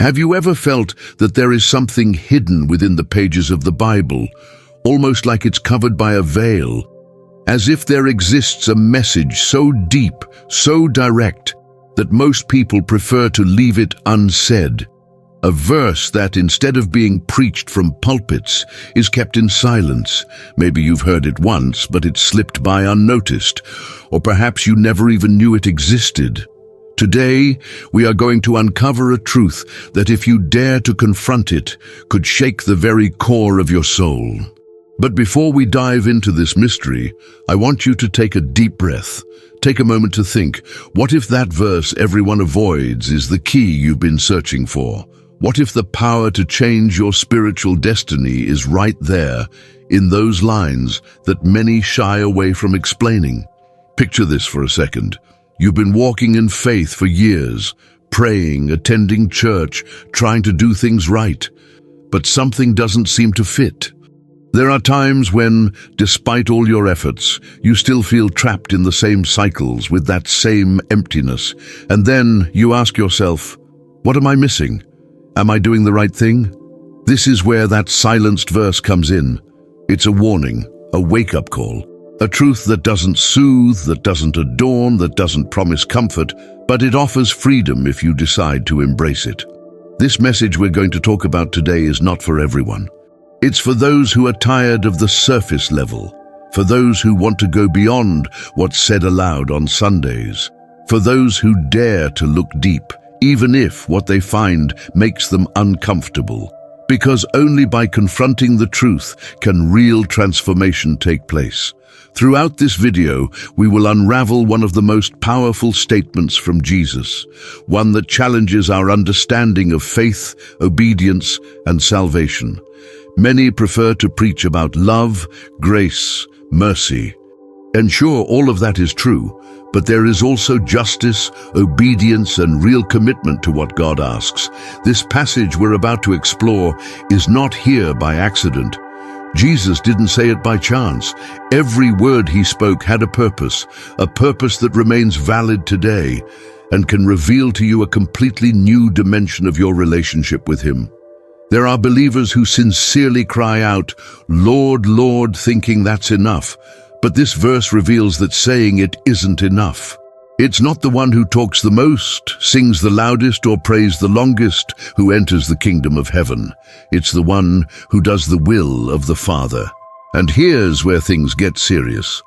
Have you ever felt that there is something hidden within the pages of the Bible, almost like it's covered by a veil, as if there exists a message so deep, so direct, that most people prefer to leave it unsaid? A verse that, instead of being preached from pulpits, is kept in silence. Maybe you've heard it once, but it slipped by unnoticed, or perhaps you never even knew it existed. Today, we are going to uncover a truth that, if you dare to confront it, could shake the very core of your soul. But before we dive into this mystery, I want you to take a deep breath. Take a moment to think, what if that verse everyone avoids is the key you've been searching for? What if the power to change your spiritual destiny is right there, in those lines that many shy away from explaining? Picture this for a second. You've been walking in faith for years, praying, attending church, trying to do things right, but something doesn't seem to fit. There are times when, despite all your efforts, you still feel trapped in the same cycles with that same emptiness. And then you ask yourself, what am I missing? Am I doing the right thing? This is where that silenced verse comes in. It's a warning, a wake-up call, a truth that doesn't soothe, that doesn't adorn, that doesn't promise comfort, but it offers freedom if you decide to embrace it. This message we're going to talk about today is not for everyone. It's for those who are tired of the surface level, for those who want to go beyond what's said aloud on Sundays, for those who dare to look deep, even if what they find makes them uncomfortable. Because only by confronting the truth can real transformation take place. Throughout this video, we will unravel one of the most powerful statements from Jesus, one that challenges our understanding of faith, obedience, and salvation. Many prefer to preach about love, grace, mercy. And sure, all of that is true, but there is also justice, obedience, and real commitment to what God asks. This passage we're about to explore is not here by accident. Jesus didn't say it by chance. Every word he spoke had a purpose that remains valid today and can reveal to you a completely new dimension of your relationship with him. There are believers who sincerely cry out, "Lord, Lord," thinking that's enough. But this verse reveals that saying it isn't enough. It's not the one who talks the most, sings the loudest, or prays the longest who enters the kingdom of heaven. It's the one who does the will of the Father. And here's where things get serious.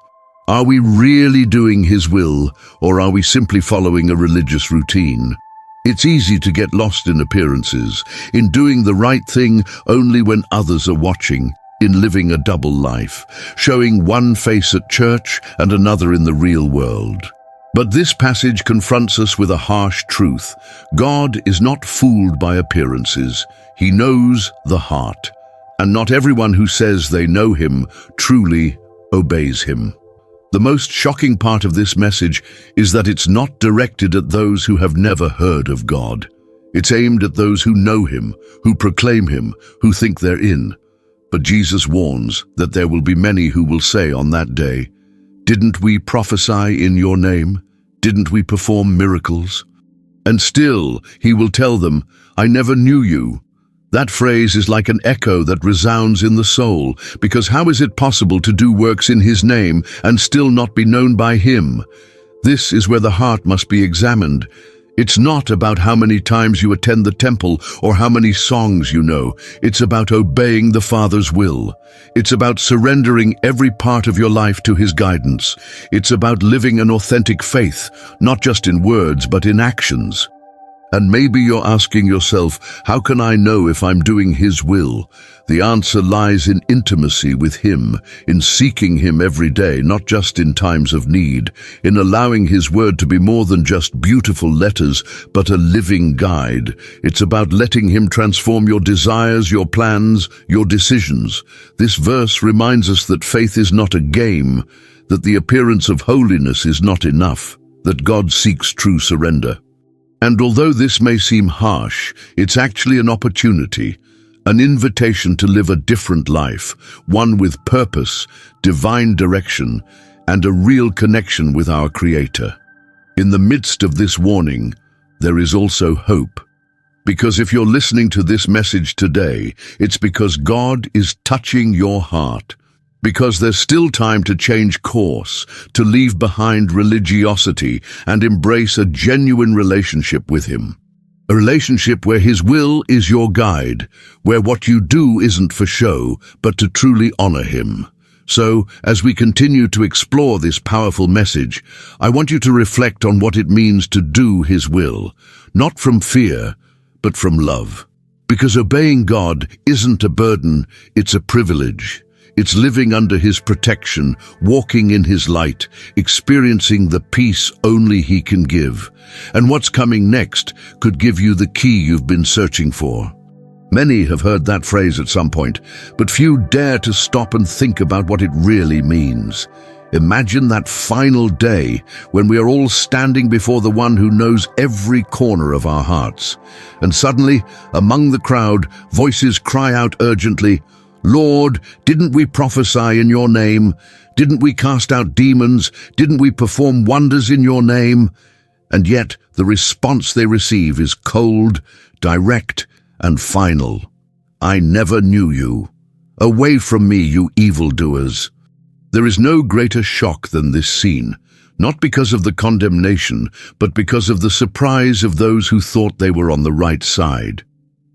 Are we really doing his will, or are we simply following a religious routine? It's easy to get lost in appearances, in doing the right thing only when others are watching, in living a double life, showing one face at church and another in the real world. But this passage confronts us with a harsh truth. God is not fooled by appearances. He knows the heart. And not everyone who says they know him truly obeys him. The most shocking part of this message is that it's not directed at those who have never heard of God. It's aimed at those who know him, who proclaim him, who think they're in. But Jesus warns that there will be many who will say on that day, "Didn't we prophesy in your name? Didn't we perform miracles?" And still, he will tell them, "I never knew you." That phrase is like an echo that resounds in the soul, because how is it possible to do works in his name and still not be known by him? This is where the heart must be examined. It's not about how many times you attend the temple or how many songs you know. It's about obeying the Father's will. It's about surrendering every part of your life to his guidance. It's about living an authentic faith, not just in words, but in actions. And maybe you're asking yourself, how can I know if I'm doing his will? The answer lies in intimacy with him, in seeking him every day, not just in times of need, in allowing his word to be more than just beautiful letters, but a living guide. It's about letting him transform your desires, your plans, your decisions. This verse reminds us that faith is not a game, that the appearance of holiness is not enough, that God seeks true surrender. And although this may seem harsh, it's actually an opportunity, an invitation to live a different life, one with purpose, divine direction, and a real connection with our Creator. In the midst of this warning, there is also hope. Because if you're listening to this message today, it's because God is touching your heart. Because there's still time to change course, to leave behind religiosity and embrace a genuine relationship with Him. A relationship where His will is your guide, where what you do isn't for show, but to truly honor Him. So, as we continue to explore this powerful message, I want you to reflect on what it means to do His will, not from fear, but from love. Because obeying God isn't a burden, it's a privilege. It's living under His protection, walking in His light, experiencing the peace only He can give. And what's coming next could give you the key you've been searching for. Many have heard that phrase at some point, but few dare to stop and think about what it really means. Imagine that final day when we are all standing before the one who knows every corner of our hearts. And suddenly, among the crowd, voices cry out urgently, "Lord, didn't we prophesy in your name? Didn't we cast out demons? Didn't we perform wonders in your name?" And yet the response they receive is cold, direct, and final. "I never knew you. Away from me, you evildoers." There is no greater shock than this scene, not because of the condemnation, but because of the surprise of those who thought they were on the right side.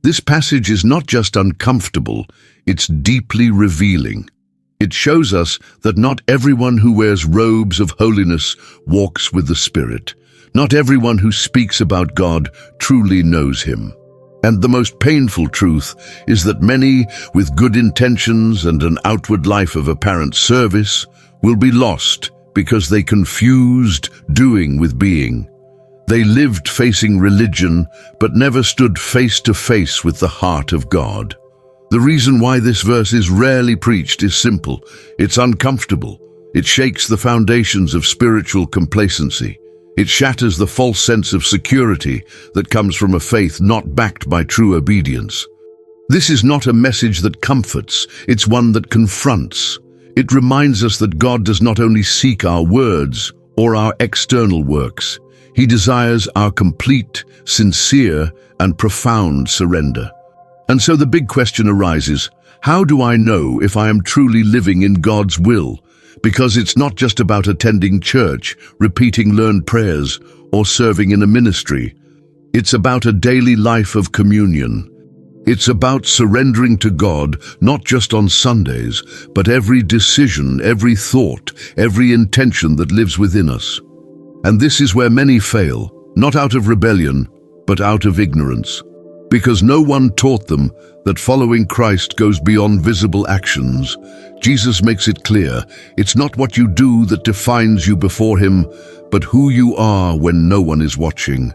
This passage is not just uncomfortable, it's deeply revealing. It shows us that not everyone who wears robes of holiness walks with the Spirit. Not everyone who speaks about God truly knows Him. And the most painful truth is that many, with good intentions and an outward life of apparent service, will be lost because they confused doing with being. They lived facing religion, but never stood face to face with the heart of God. The reason why this verse is rarely preached is simple. It's uncomfortable. It shakes the foundations of spiritual complacency. It shatters the false sense of security that comes from a faith not backed by true obedience. This is not a message that comforts, it's one that confronts. It reminds us that God does not only seek our words or our external works. He desires our complete, sincere, and profound surrender. And so the big question arises, how do I know if I am truly living in God's will? Because it's not just about attending church, repeating learned prayers, or serving in a ministry. It's about a daily life of communion. It's about surrendering to God, not just on Sundays, but every decision, every thought, every intention that lives within us. And this is where many fail, not out of rebellion, but out of ignorance. Because no one taught them that following Christ goes beyond visible actions. Jesus makes it clear, it's not what you do that defines you before Him, but who you are when no one is watching.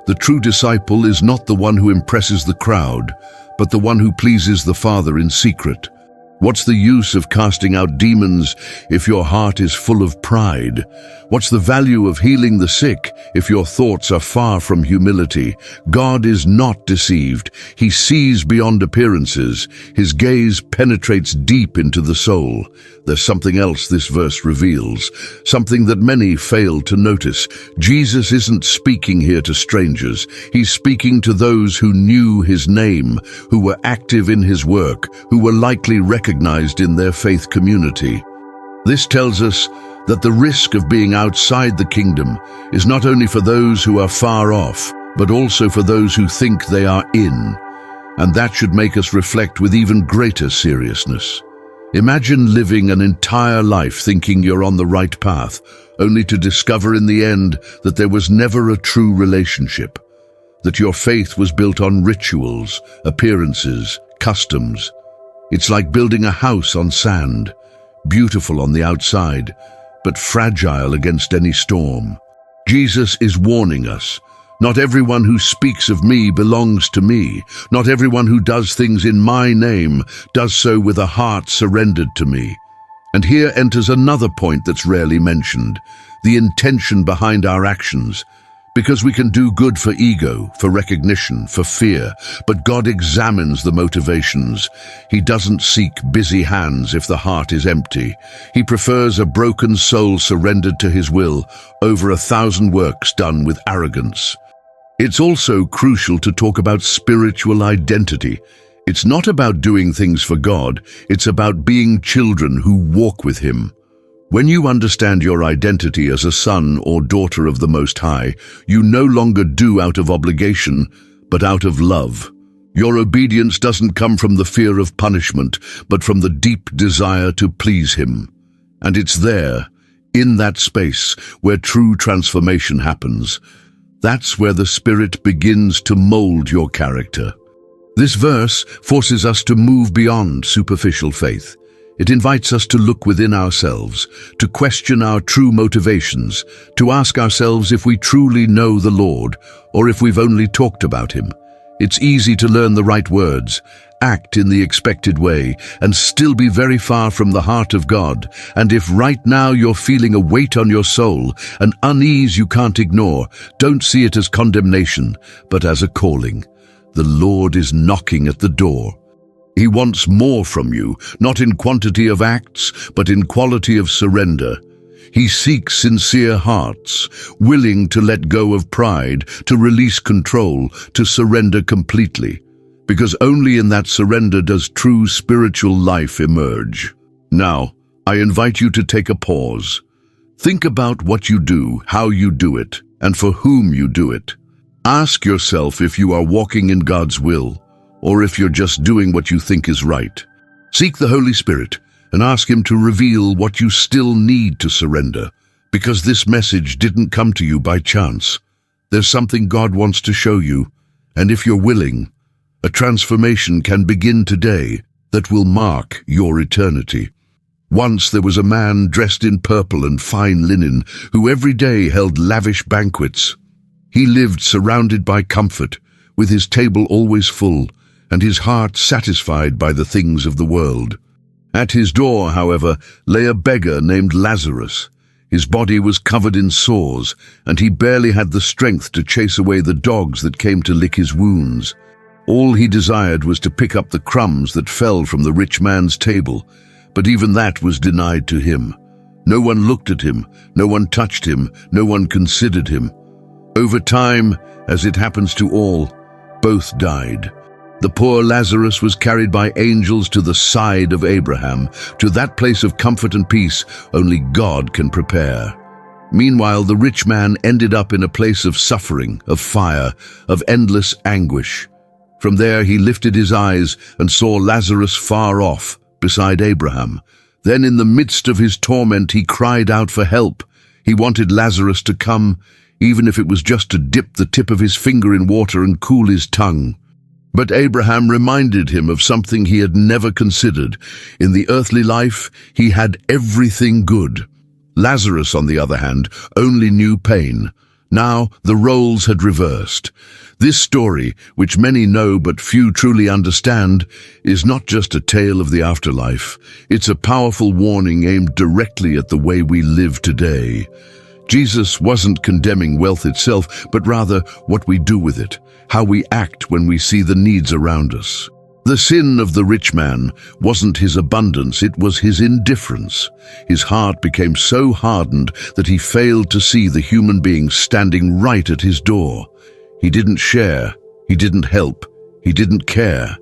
The true disciple is not the one who impresses the crowd, but the one who pleases the Father in secret. What's the use of casting out demons if your heart is full of pride? What's the value of healing the sick if your thoughts are far from humility? God is not deceived. He sees beyond appearances. His gaze penetrates deep into the soul. There's something else this verse reveals, something that many fail to notice. Jesus isn't speaking here to strangers. He's speaking to those who knew His name, who were active in His work, who were likely recognized in their faith community. This tells us that the risk of being outside the kingdom is not only for those who are far off, but also for those who think they are in. And that should make us reflect with even greater seriousness. Imagine living an entire life thinking you're on the right path, only to discover in the end that there was never a true relationship, that your faith was built on rituals, appearances, customs. It's like building a house on sand, beautiful on the outside, but fragile against any storm. Jesus is warning us. Not everyone who speaks of me belongs to me. Not everyone who does things in my name does so with a heart surrendered to me. And here enters another point that's rarely mentioned, the intention behind our actions. Because we can do good for ego, for recognition, for fear, but God examines the motivations. He doesn't seek busy hands if the heart is empty. He prefers a broken soul surrendered to His will over 1,000 works done with arrogance. It's also crucial to talk about spiritual identity. It's not about doing things for God, it's about being children who walk with Him. When you understand your identity as a son or daughter of the Most High, you no longer do out of obligation, but out of love. Your obedience doesn't come from the fear of punishment, but from the deep desire to please Him. And it's there, in that space, where true transformation happens. That's where the Spirit begins to mold your character. This verse forces us to move beyond superficial faith. It invites us to look within ourselves, to question our true motivations, to ask ourselves if we truly know the Lord, or if we've only talked about Him. It's easy to learn the right words, act in the expected way, and still be very far from the heart of God. And if right now you're feeling a weight on your soul, an unease you can't ignore, don't see it as condemnation, but as a calling. The Lord is knocking at the door. He wants more from you, not in quantity of acts, but in quality of surrender. He seeks sincere hearts, willing to let go of pride, to release control, to surrender completely. Because only in that surrender does true spiritual life emerge. Now, I invite you to take a pause. Think about what you do, how you do it, and for whom you do it. Ask yourself if you are walking in God's will, or if you're just doing what you think is right. Seek the Holy Spirit and ask Him to reveal what you still need to surrender, because this message didn't come to you by chance. There's something God wants to show you, and if you're willing, a transformation can begin today that will mark your eternity. Once there was a man dressed in purple and fine linen who every day held lavish banquets. He lived surrounded by comfort, with his table always full, and his heart satisfied by the things of the world. At his door, however, lay a beggar named Lazarus. His body was covered in sores, and he barely had the strength to chase away the dogs that came to lick his wounds. All he desired was to pick up the crumbs that fell from the rich man's table, but even that was denied to him. No one looked at him, no one touched him, no one considered him. Over time, as it happens to all, both died. The poor Lazarus was carried by angels to the side of Abraham, to that place of comfort and peace only God can prepare. Meanwhile, the rich man ended up in a place of suffering, of fire, of endless anguish. From there he lifted his eyes and saw Lazarus far off, beside Abraham. Then in the midst of his torment he cried out for help. He wanted Lazarus to come, even if it was just to dip the tip of his finger in water and cool his tongue. But Abraham reminded him of something he had never considered. In the earthly life, he had everything good. Lazarus, on the other hand, only knew pain. Now the roles had reversed. This story, which many know but few truly understand, is not just a tale of the afterlife. It's a powerful warning aimed directly at the way we live today. Jesus wasn't condemning wealth itself, but rather what we do with it, how we act when we see the needs around us. The sin of the rich man wasn't his abundance, it was his indifference. His heart became so hardened that he failed to see the human being standing right at his door. He didn't share, he didn't help, he didn't care.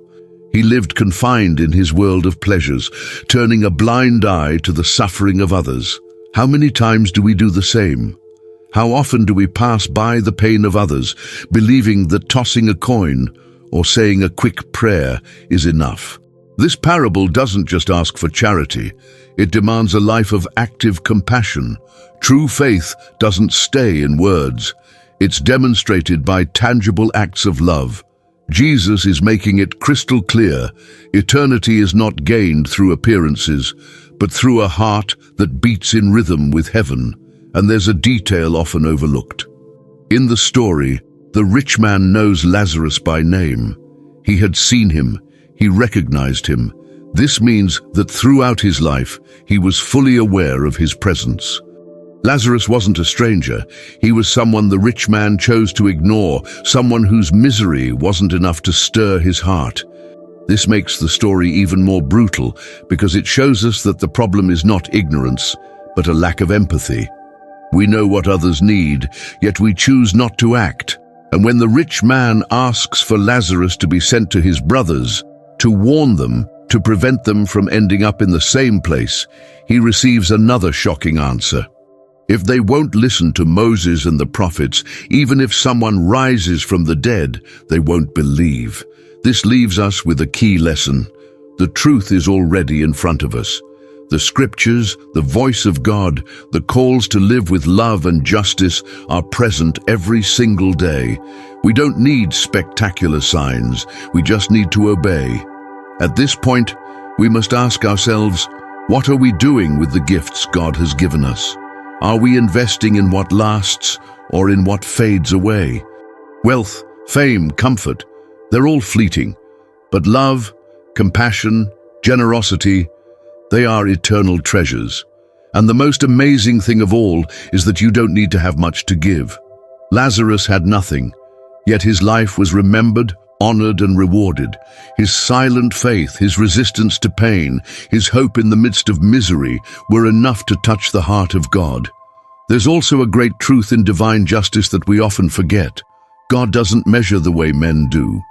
He lived confined in his world of pleasures, turning a blind eye to the suffering of others. How many times do we do the same? How often do we pass by the pain of others, believing that tossing a coin or saying a quick prayer is enough? This parable doesn't just ask for charity, it demands a life of active compassion. True faith doesn't stay in words, it's demonstrated by tangible acts of love. Jesus is making it crystal clear, eternity is not gained through appearances, but through a heart that beats in rhythm with heaven. And there's a detail often overlooked. In the story, the rich man knows Lazarus by name. He had seen him, he recognized him. This means that throughout his life, he was fully aware of his presence. Lazarus wasn't a stranger. He was someone the rich man chose to ignore, someone whose misery wasn't enough to stir his heart. This makes the story even more brutal because it shows us that the problem is not ignorance, but a lack of empathy. We know what others need, yet we choose not to act. And when the rich man asks for Lazarus to be sent to his brothers, to warn them, to prevent them from ending up in the same place, he receives another shocking answer. If they won't listen to Moses and the prophets, even if someone rises from the dead, they won't believe. This leaves us with a key lesson. The truth is already in front of us. The scriptures, the voice of God, the calls to live with love and justice are present every single day. We don't need spectacular signs, we just need to obey. At this point, we must ask ourselves, what are we doing with the gifts God has given us? Are we investing in what lasts or in what fades away? Wealth, fame, comfort, they're all fleeting. But love, compassion, generosity, they are eternal treasures. And the most amazing thing of all is that you don't need to have much to give. Lazarus had nothing, yet his life was remembered, honored, and rewarded. His silent faith, his resistance to pain, his hope in the midst of misery were enough to touch the heart of God. There's also a great truth in divine justice that we often forget. God doesn't measure the way men do.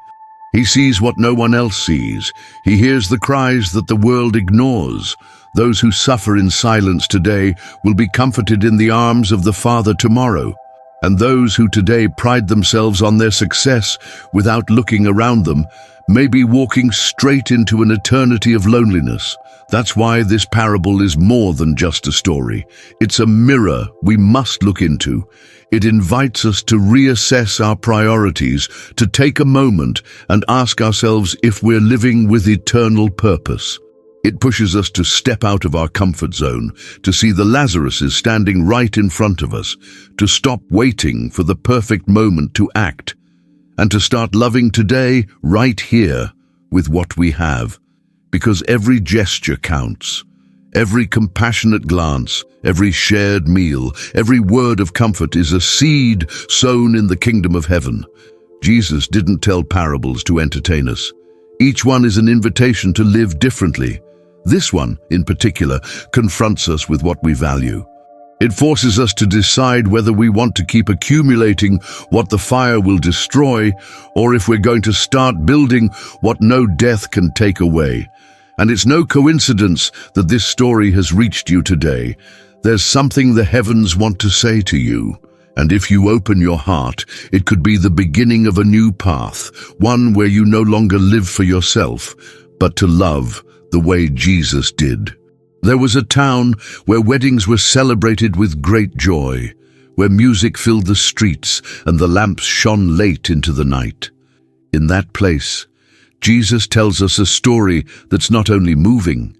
He sees what no one else sees. He hears the cries that the world ignores. Those who suffer in silence today will be comforted in the arms of the Father tomorrow. And those who today pride themselves on their success without looking around them may be walking straight into an eternity of loneliness. That's why this parable is more than just a story. It's a mirror we must look into. It invites us to reassess our priorities, to take a moment and ask ourselves if we're living with eternal purpose. It pushes us to step out of our comfort zone, to see the Lazaruses standing right in front of us, to stop waiting for the perfect moment to act, and to start loving today, right here, with what we have. Because every gesture counts. Every compassionate glance, every shared meal, every word of comfort is a seed sown in the kingdom of heaven. Jesus didn't tell parables to entertain us. Each one is an invitation to live differently. This one, in particular, confronts us with what we value. It forces us to decide whether we want to keep accumulating what the fire will destroy, or if we're going to start building what no death can take away. And it's no coincidence that this story has reached you today. There's something the heavens want to say to you. And if you open your heart, it could be the beginning of a new path, one where you no longer live for yourself, but to love the way Jesus did. There was a town where weddings were celebrated with great joy, where music filled the streets and the lamps shone late into the night. In that place, Jesus tells us a story that's not only moving,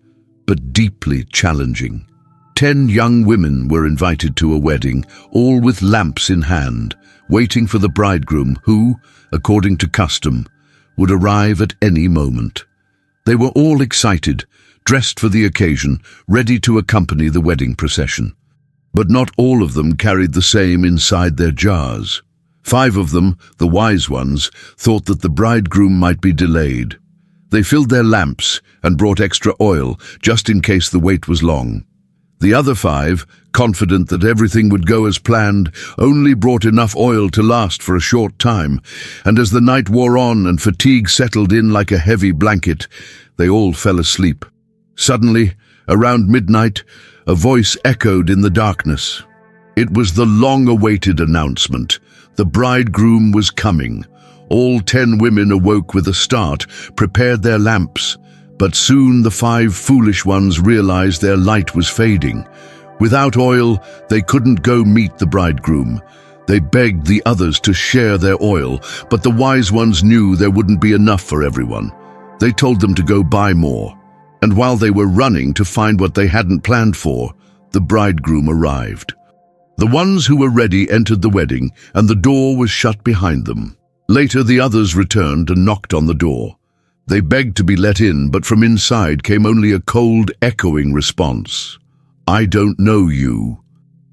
but deeply challenging. 10 young women were invited to a wedding, all with lamps in hand, waiting for the bridegroom who, according to custom, would arrive at any moment. They were all excited, dressed for the occasion, ready to accompany the wedding procession. But not all of them carried the same inside their jars. 5 of them, the wise ones, thought that the bridegroom might be delayed. They filled their lamps and brought extra oil, just in case the wait was long. The other 5, confident that everything would go as planned, only brought enough oil to last for a short time, and as the night wore on and fatigue settled in like a heavy blanket, they all fell asleep. Suddenly, around midnight, a voice echoed in the darkness. It was the long-awaited announcement. The bridegroom was coming. All 10 women awoke with a start, prepared their lamps, but soon the 5 foolish ones realized their light was fading. Without oil, they couldn't go meet the bridegroom. They begged the others to share their oil, but the wise ones knew there wouldn't be enough for everyone. They told them to go buy more. And while they were running to find what they hadn't planned for, the bridegroom arrived. The ones who were ready entered the wedding, and the door was shut behind them. Later, the others returned and knocked on the door. They begged to be let in, but from inside came only a cold, echoing response. "I don't know you."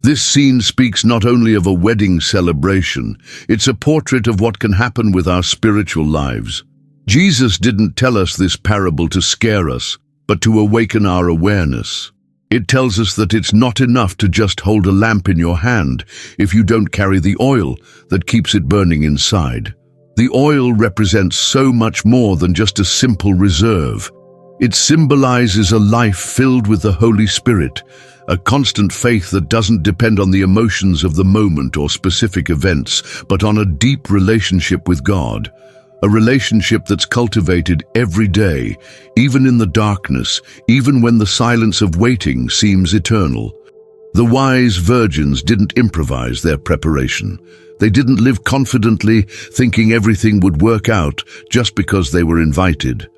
This scene speaks not only of a wedding celebration, it's a portrait of what can happen with our spiritual lives. Jesus didn't tell us this parable to scare us, but to awaken our awareness. It tells us that it's not enough to just hold a lamp in your hand if you don't carry the oil that keeps it burning inside. The oil represents so much more than just a simple reserve. It symbolizes a life filled with the Holy Spirit, a constant faith that doesn't depend on the emotions of the moment or specific events, but on a deep relationship with God. A relationship that's cultivated every day, even in the darkness, even when the silence of waiting seems eternal. The wise virgins didn't improvise their preparation. They didn't live confidently, thinking everything would work out just because they were invited.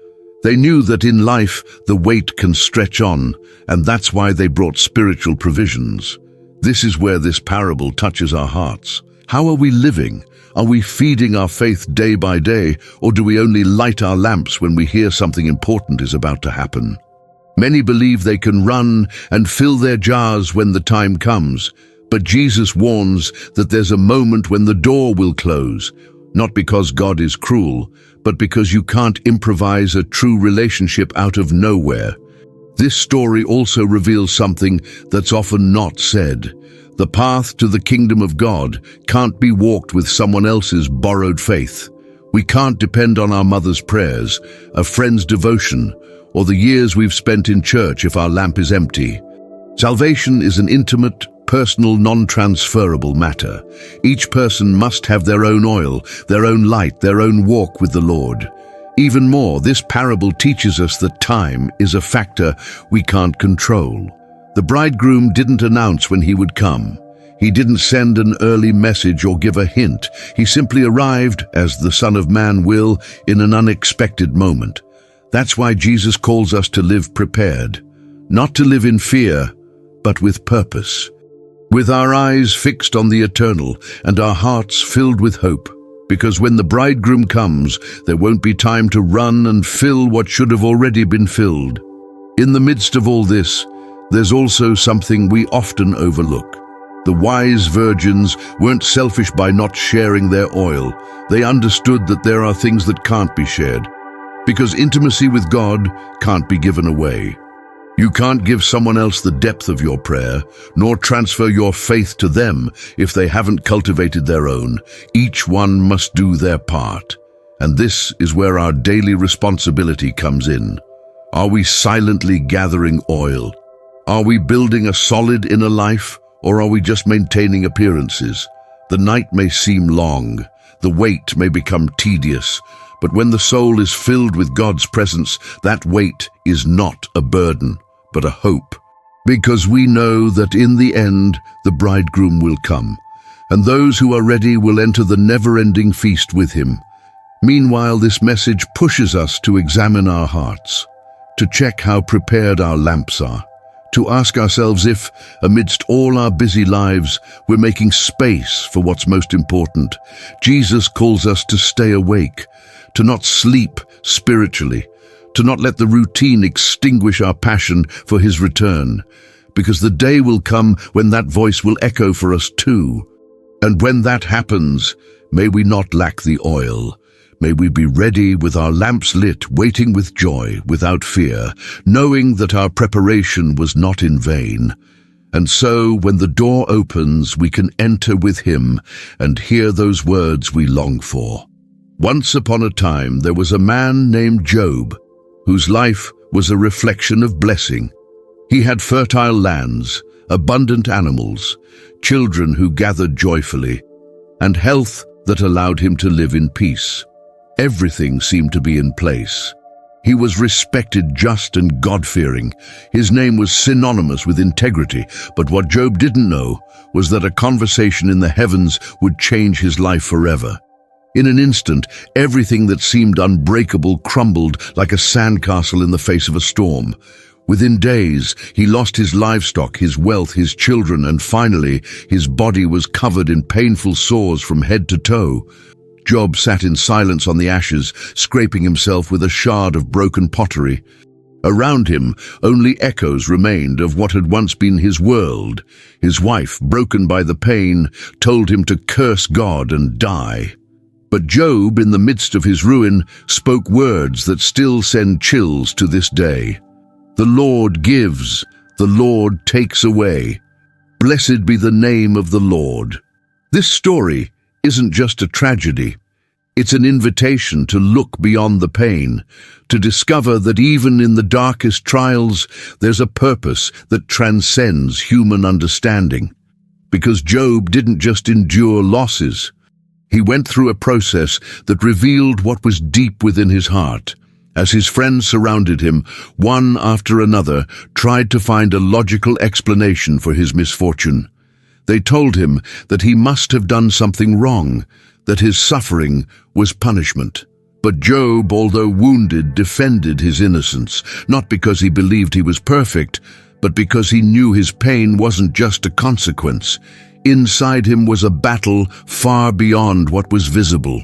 They knew that in life, the wait can stretch on, and that's why they brought spiritual provisions. This is where this parable touches our hearts. How are we living? Are we feeding our faith day by day, or do we only light our lamps when we hear something important is about to happen? Many believe they can run and fill their jars when the time comes, but Jesus warns that there's a moment when the door will close, not because God is cruel, but because you can't improvise a true relationship out of nowhere. This story also reveals something that's often not said. The path to the kingdom of God can't be walked with someone else's borrowed faith. We can't depend on our mother's prayers, a friend's devotion, or the years we've spent in church if our lamp is empty. Salvation is an intimate, personal, non-transferable matter. Each person must have their own oil, their own light, their own walk with the Lord. Even more, this parable teaches us that time is a factor we can't control. The bridegroom didn't announce when he would come. He didn't send an early message or give a hint. He simply arrived, as the Son of Man will, in an unexpected moment. That's why Jesus calls us to live prepared, not to live in fear, but with purpose. With our eyes fixed on the eternal and our hearts filled with hope, because when the bridegroom comes, there won't be time to run and fill what should have already been filled. In the midst of all this, there's also something we often overlook. The wise virgins weren't selfish by not sharing their oil. They understood that there are things that can't be shared, because intimacy with God can't be given away. You can't give someone else the depth of your prayer, nor transfer your faith to them if they haven't cultivated their own. Each one must do their part. And this is where our daily responsibility comes in. Are we silently gathering oil? Are we building a solid inner life, or are we just maintaining appearances? The night may seem long, the wait may become tedious, but when the soul is filled with God's presence, that wait is not a burden, but a hope. Because we know that in the end, the bridegroom will come, and those who are ready will enter the never-ending feast with him. Meanwhile, this message pushes us to examine our hearts, to check how prepared our lamps are, to ask ourselves if, amidst all our busy lives, we're making space for what's most important. Jesus calls us to stay awake, to not sleep spiritually, to not let the routine extinguish our passion for his return, because the day will come when that voice will echo for us too. And when that happens, may we not lack the oil. May we be ready with our lamps lit, waiting with joy, without fear, knowing that our preparation was not in vain. And so, when the door opens, we can enter with him and hear those words we long for. Once upon a time, there was a man named Job, whose life was a reflection of blessing. He had fertile lands, abundant animals, children who gathered joyfully, and health that allowed him to live in peace. Everything seemed to be in place. He was respected, just, and God-fearing. His name was synonymous with integrity, but what Job didn't know was that a conversation in the heavens would change his life forever. In an instant, everything that seemed unbreakable crumbled like a sandcastle in the face of a storm. Within days, he lost his livestock, his wealth, his children, and finally, his body was covered in painful sores from head to toe. Job sat in silence on the ashes, scraping himself with a shard of broken pottery. Around him, only echoes remained of what had once been his world. His wife, broken by the pain, told him to curse God and die. But Job, in the midst of his ruin, spoke words that still send chills to this day. The Lord gives, The Lord takes away. Blessed be the name of the Lord. This story isn't just a tragedy. It's an invitation to look beyond the pain, to discover that even in the darkest trials, there's a purpose that transcends human understanding. Because Job didn't just endure losses. He went through a process that revealed what was deep within his heart. As his friends surrounded him, one after another tried to find a logical explanation for his misfortune. They told him that he must have done something wrong, that his suffering was punishment. But Job, although wounded, defended his innocence, not because he believed he was perfect, but because he knew his pain wasn't just a consequence. Inside him was a battle far beyond what was visible.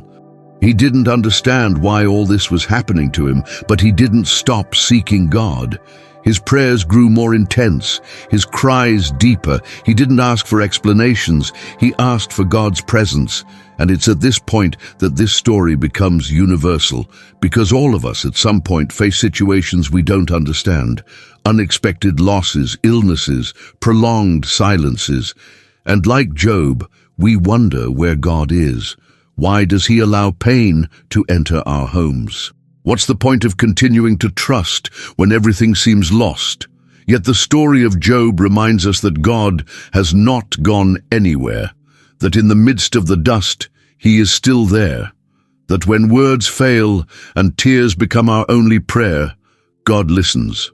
He didn't understand why all this was happening to him, but he didn't stop seeking God. His prayers grew more intense, his cries deeper. He didn't ask for explanations, he asked for God's presence. And it's at this point that this story becomes universal, because all of us at some point face situations we don't understand. Unexpected losses, illnesses, prolonged silences. And like Job, we wonder where God is. Why does he allow pain to enter our homes? What's the point of continuing to trust when everything seems lost? Yet the story of Job reminds us that God has not gone anywhere, that in the midst of the dust, he is still there, that when words fail and tears become our only prayer, God listens.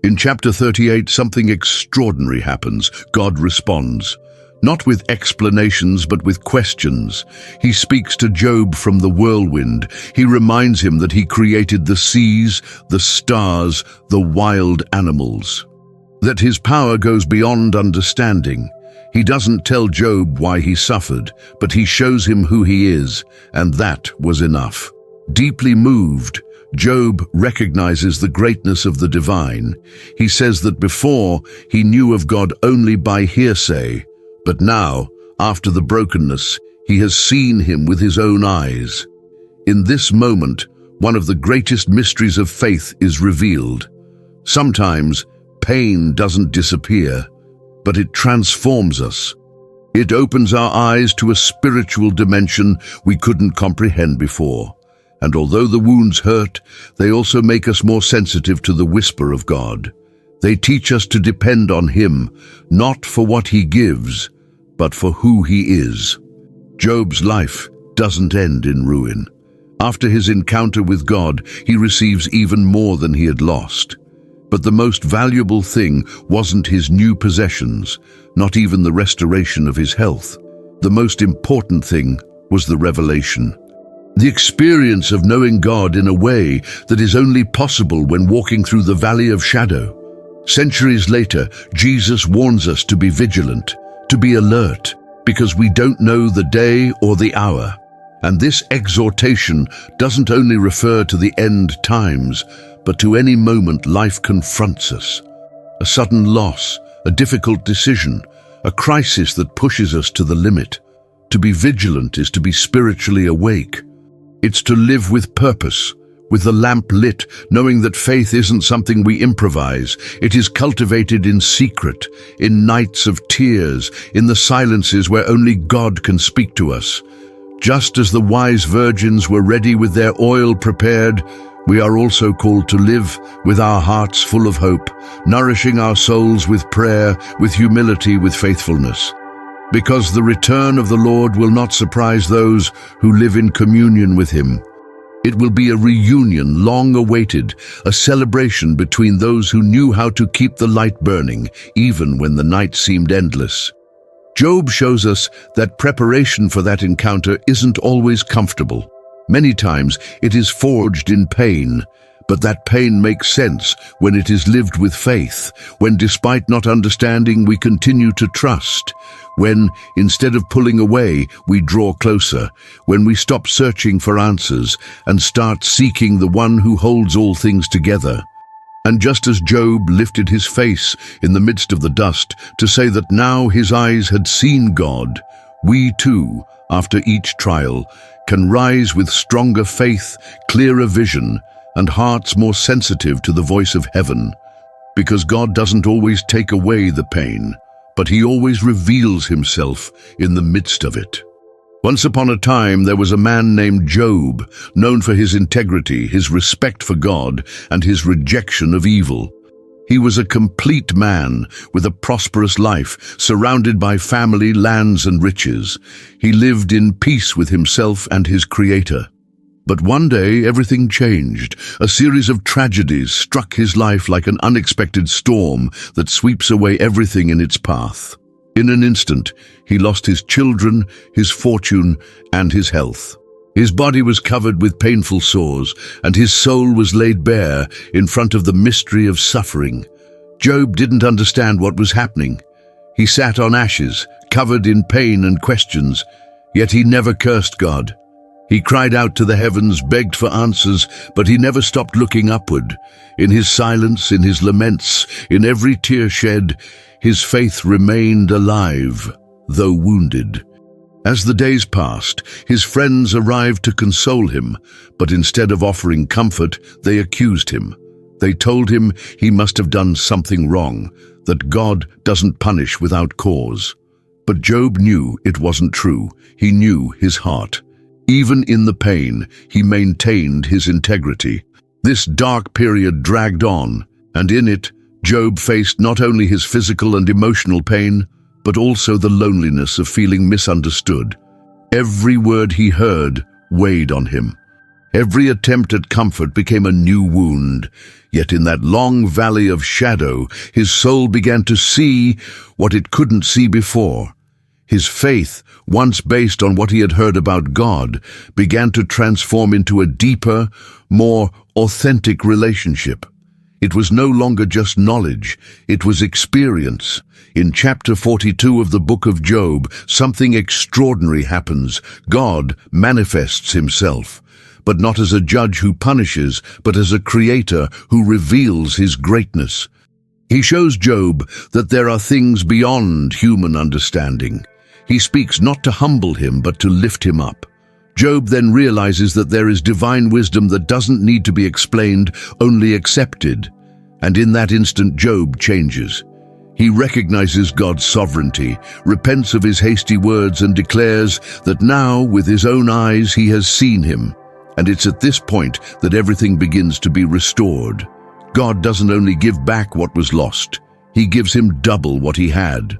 In chapter 38, something extraordinary happens. God responds. Not with explanations, but with questions. He speaks to Job from the whirlwind. He reminds him that he created the seas, the stars, the wild animals. That his power goes beyond understanding. He doesn't tell Job why he suffered, but he shows him who he is, and that was enough. Deeply moved, Job recognizes the greatness of the divine. He says that before, he knew of God only by hearsay, but now, after the brokenness, he has seen him with his own eyes. In this moment, one of the greatest mysteries of faith is revealed. Sometimes, pain doesn't disappear, but it transforms us. It opens our eyes to a spiritual dimension we couldn't comprehend before. And although the wounds hurt, they also make us more sensitive to the whisper of God. They teach us to depend on him, not for what he gives, but for who he is. Job's life doesn't end in ruin. After his encounter with God, he receives even more than he had lost. But the most valuable thing wasn't his new possessions, not even the restoration of his health. The most important thing was the revelation. The experience of knowing God in a way that is only possible when walking through the valley of shadow. Centuries later, Jesus warns us to be vigilant, to be alert, because we don't know the day or the hour. And this exhortation doesn't only refer to the end times, but to any moment life confronts us. A sudden loss, a difficult decision, a crisis that pushes us to the limit. To be vigilant is to be spiritually awake. It's to live with purpose, with the lamp lit, knowing that faith isn't something we improvise. It is cultivated in secret, in nights of tears, in the silences where only God can speak to us. Just as the wise virgins were ready with their oil prepared, we are also called to live with our hearts full of hope, nourishing our souls with prayer, with humility, with faithfulness. Because the return of the Lord will not surprise those who live in communion with him. It will be a reunion long awaited, a celebration between those who knew how to keep the light burning, even when the night seemed endless. Job shows us that preparation for that encounter isn't always comfortable. Many times it is forged in pain, but that pain makes sense when it is lived with faith, when despite not understanding we continue to trust, when instead of pulling away we draw closer, when we stop searching for answers and start seeking the one who holds all things together. And just as Job lifted his face in the midst of the dust to say that now his eyes had seen God, we too, after each trial, can rise with stronger faith, clearer vision, and hearts more sensitive to the voice of heaven. Because God doesn't always take away the pain, but He always reveals Himself in the midst of it. Once upon a time, there was a man named Job, known for his integrity, his respect for God, and his rejection of evil. He was a complete man with a prosperous life, surrounded by family, lands, and riches. He lived in peace with himself and his Creator. But one day, everything changed. A series of tragedies struck his life like an unexpected storm that sweeps away everything in its path. In an instant, he lost his children, his fortune, and his health. His body was covered with painful sores, and his soul was laid bare in front of the mystery of suffering. Job didn't understand what was happening. He sat on ashes, covered in pain and questions, yet he never cursed God. He cried out to the heavens, begged for answers, but he never stopped looking upward. In his silence, in his laments, in every tear shed, his faith remained alive, though wounded. As the days passed, his friends arrived to console him, but instead of offering comfort, they accused him. They told him he must have done something wrong, that God doesn't punish without cause. But Job knew it wasn't true. He knew his heart. Even in the pain, he maintained his integrity. This dark period dragged on, and in it, Job faced not only his physical and emotional pain, but also the loneliness of feeling misunderstood. Every word he heard weighed on him. Every attempt at comfort became a new wound. Yet in that long valley of shadow, his soul began to see what it couldn't see before. His faith, once based on what he had heard about God, began to transform into a deeper, more authentic relationship. It was no longer just knowledge, it was experience. In chapter 42 of the book of Job, something extraordinary happens. God manifests Himself, but not as a judge who punishes, but as a creator who reveals His greatness. He shows Job that there are things beyond human understanding. He speaks not to humble him, but to lift him up. Job then realizes that there is divine wisdom that doesn't need to be explained, only accepted. And in that instant, Job changes. He recognizes God's sovereignty, repents of his hasty words, and declares that now, with his own eyes, he has seen Him. And it's at this point that everything begins to be restored. God doesn't only give back what was lost, He gives him double what he had.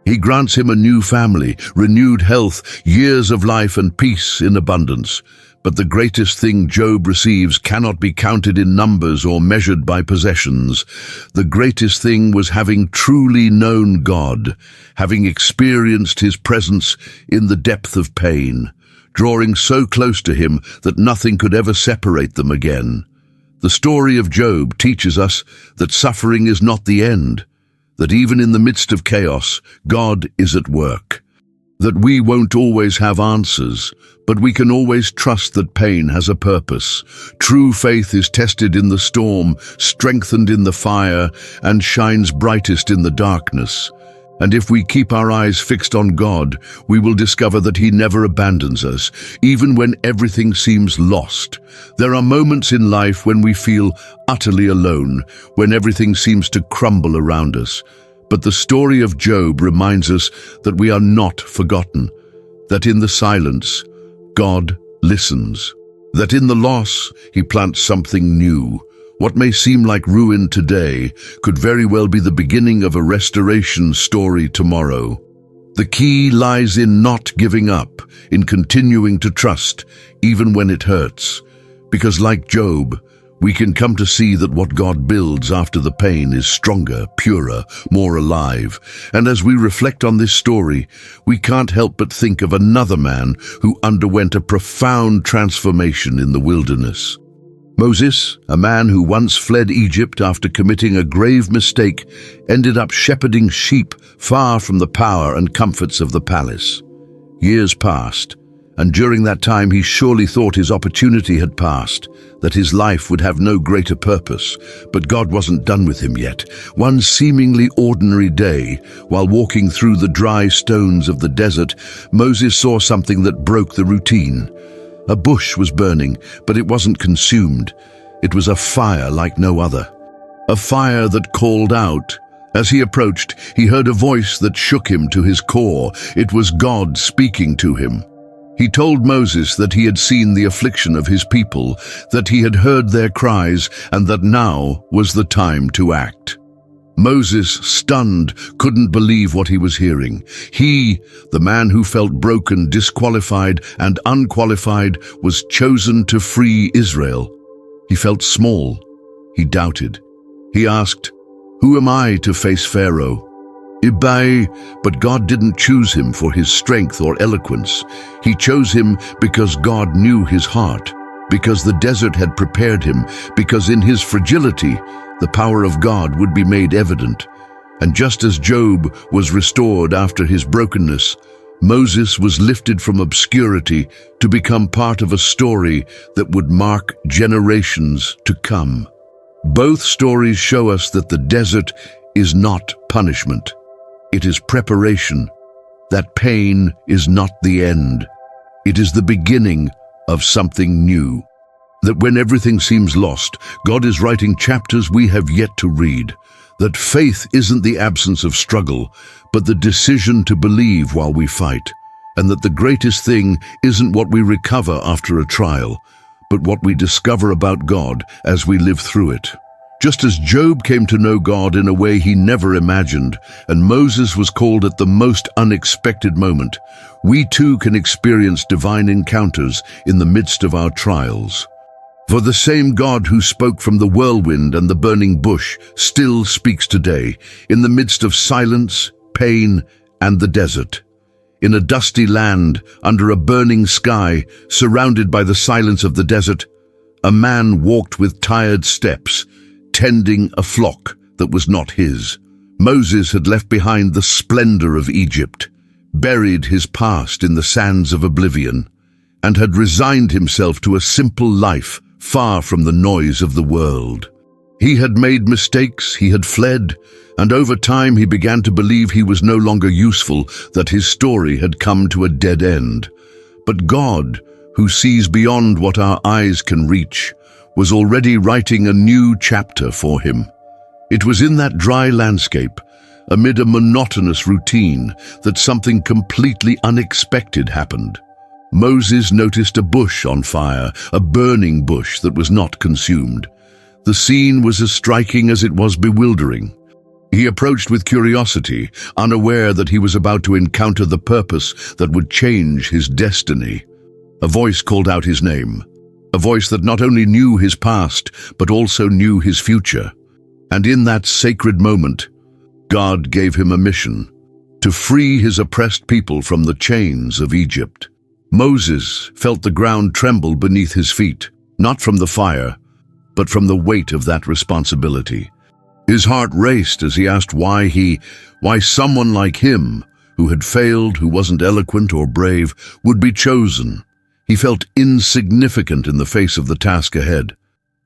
He grants him a new family, renewed health, years of life, and peace in abundance. But the greatest thing Job receives cannot be counted in numbers or measured by possessions. The greatest thing was having truly known God, having experienced His presence in the depth of pain, drawing so close to Him that nothing could ever separate them again. The story of Job teaches us that suffering is not the end, that even in the midst of chaos, God is at work. That we won't always have answers, but we can always trust that pain has a purpose. True faith is tested in the storm, strengthened in the fire, and shines brightest in the darkness. And if we keep our eyes fixed on God, we will discover that He never abandons us, even when everything seems lost. There are moments in life when we feel utterly alone, when everything seems to crumble around us. But the story of Job reminds us that we are not forgotten, that in the silence, God listens, that in the loss, He plants something new. What may seem like ruin today could very well be the beginning of a restoration story tomorrow. The key lies in not giving up, in continuing to trust, even when it hurts. Because like Job, we can come to see that what God builds after the pain is stronger, purer, more alive. And as we reflect on this story, we can't help but think of another man who underwent a profound transformation in the wilderness. Moses, a man who once fled Egypt after committing a grave mistake, ended up shepherding sheep far from the power and comforts of the palace. Years passed, and during that time he surely thought his opportunity had passed, that his life would have no greater purpose. But God wasn't done with him yet. One seemingly ordinary day, while walking through the dry stones of the desert, Moses saw something that broke the routine. A bush was burning, but it wasn't consumed. It was a fire like no other. a fire that called out. As he approached, he heard a voice that shook him to his core. It was God speaking to him. He told Moses that he had seen the affliction of his people, that he had heard their cries, and that now was the time to act. Moses, stunned, couldn't believe what he was hearing. He, the man who felt broken, disqualified, and unqualified, was chosen to free Israel. He felt small. He doubted. He asked, "Who am I to face Pharaoh?" But God didn't choose him for his strength or eloquence. He chose him because God knew his heart, because the desert had prepared him, because in his fragility, the power of God would be made evident. And just as Job was restored after his brokenness, Moses was lifted from obscurity to become part of a story that would mark generations to come. Both stories show us that the desert is not punishment. It is preparation. That pain is not the end. It is the beginning of something new. That when everything seems lost, God is writing chapters we have yet to read. That faith isn't the absence of struggle, but the decision to believe while we fight. And that the greatest thing isn't what we recover after a trial, but what we discover about God as we live through it. Just as Job came to know God in a way he never imagined, and Moses was called at the most unexpected moment, we too can experience divine encounters in the midst of our trials. For the same God who spoke from the whirlwind and the burning bush still speaks today, in the midst of silence, pain, and the desert. In a dusty land, under a burning sky, surrounded by the silence of the desert, a man walked with tired steps, tending a flock that was not his. Moses had left behind the splendor of Egypt, buried his past in the sands of oblivion, and had resigned himself to a simple life far from the noise of the world. He had made mistakes, he had fled, and over time he began to believe he was no longer useful, that his story had come to a dead end. But God, who sees beyond what our eyes can reach, was already writing a new chapter for him. It was in that dry landscape, amid a monotonous routine, that something completely unexpected happened. Moses noticed a bush on fire, a burning bush that was not consumed. The scene was as striking as it was bewildering. He approached with curiosity, unaware that he was about to encounter the purpose that would change his destiny. A voice called out his name. A voice that not only knew his past, but also knew his future. And in that sacred moment, God gave him a mission: to free his oppressed people from the chains of Egypt. Moses felt the ground tremble beneath his feet, not from the fire, but from the weight of that responsibility. His heart raced as he asked why someone like him, who had failed, who wasn't eloquent or brave, would be chosen. He felt insignificant in the face of the task ahead.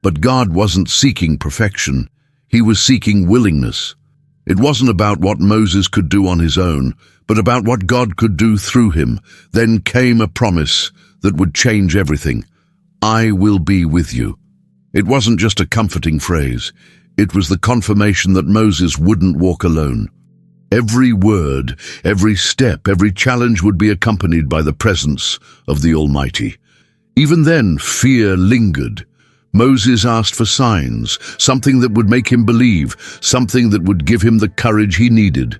But God wasn't seeking perfection. He was seeking willingness. It wasn't about what Moses could do on his own, but about what God could do through him. Then came a promise that would change everything. "I will be with you." It wasn't just a comforting phrase. It was the confirmation that Moses wouldn't walk alone. Every word, every step, every challenge would be accompanied by the presence of the Almighty. Even then, fear lingered. Moses asked for signs, something that would make him believe, something that would give him the courage he needed.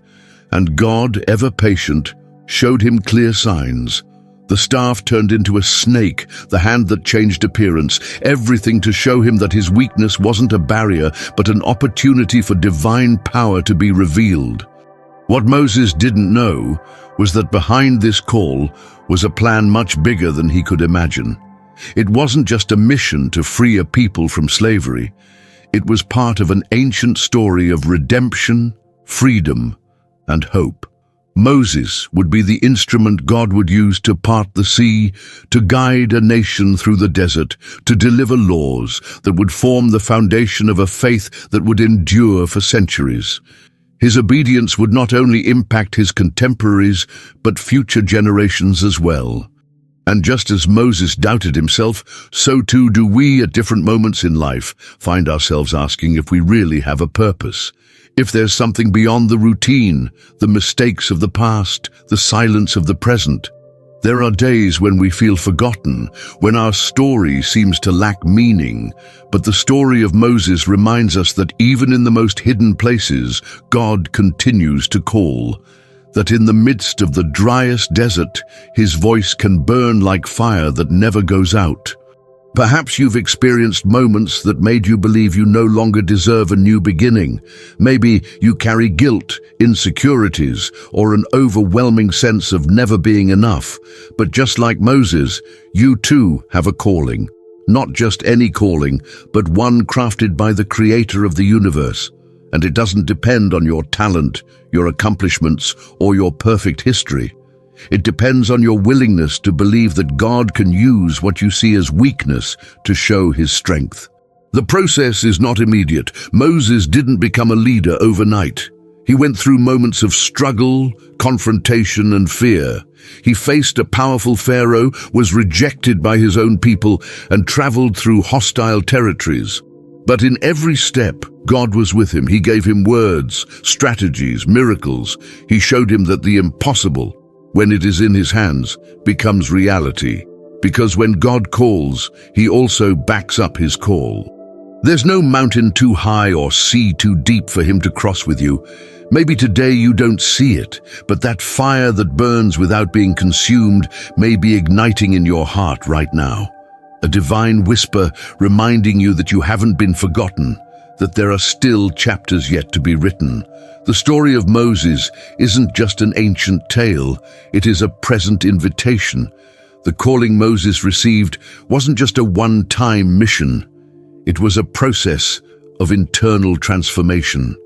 And God, ever patient, showed him clear signs. The staff turned into a snake, the hand that changed appearance, everything to show him that his weakness wasn't a barrier, but an opportunity for divine power to be revealed. What Moses didn't know was that behind this call was a plan much bigger than he could imagine. It wasn't just a mission to free a people from slavery. It was part of an ancient story of redemption, freedom, and hope. Moses would be the instrument God would use to part the sea, to guide a nation through the desert, to deliver laws that would form the foundation of a faith that would endure for centuries. His obedience would not only impact his contemporaries, but future generations as well. And just as Moses doubted himself, so too do we at different moments in life find ourselves asking if we really have a purpose. If there's something beyond the routine, the mistakes of the past, the silence of the present. There are days when we feel forgotten, when our story seems to lack meaning, but the story of Moses reminds us that even in the most hidden places, God continues to call. That in the midst of the driest desert, his voice can burn like fire that never goes out. Perhaps you've experienced moments that made you believe you no longer deserve a new beginning. Maybe you carry guilt, insecurities, or an overwhelming sense of never being enough. But just like Moses, you too have a calling. Not just any calling, but one crafted by the Creator of the universe. And it doesn't depend on your talent, your accomplishments, or your perfect history. It depends on your willingness to believe that God can use what you see as weakness to show his strength. The process is not immediate. Moses didn't become a leader overnight. He went through moments of struggle, confrontation, and fear. He faced a powerful Pharaoh, was rejected by his own people, and traveled through hostile territories. But in every step, God was with him. He gave him words, strategies, miracles. He showed him that the impossible, when it is in his hands, becomes reality. Because when God calls, he also backs up his call. There's no mountain too high or sea too deep for him to cross with you. Maybe today you don't see it, but that fire that burns without being consumed may be igniting in your heart right now. A divine whisper reminding you that you haven't been forgotten, that there are still chapters yet to be written. The story of Moses isn't just an ancient tale, it is a present invitation. The calling Moses received wasn't just a one-time mission, it was a process of internal transformation.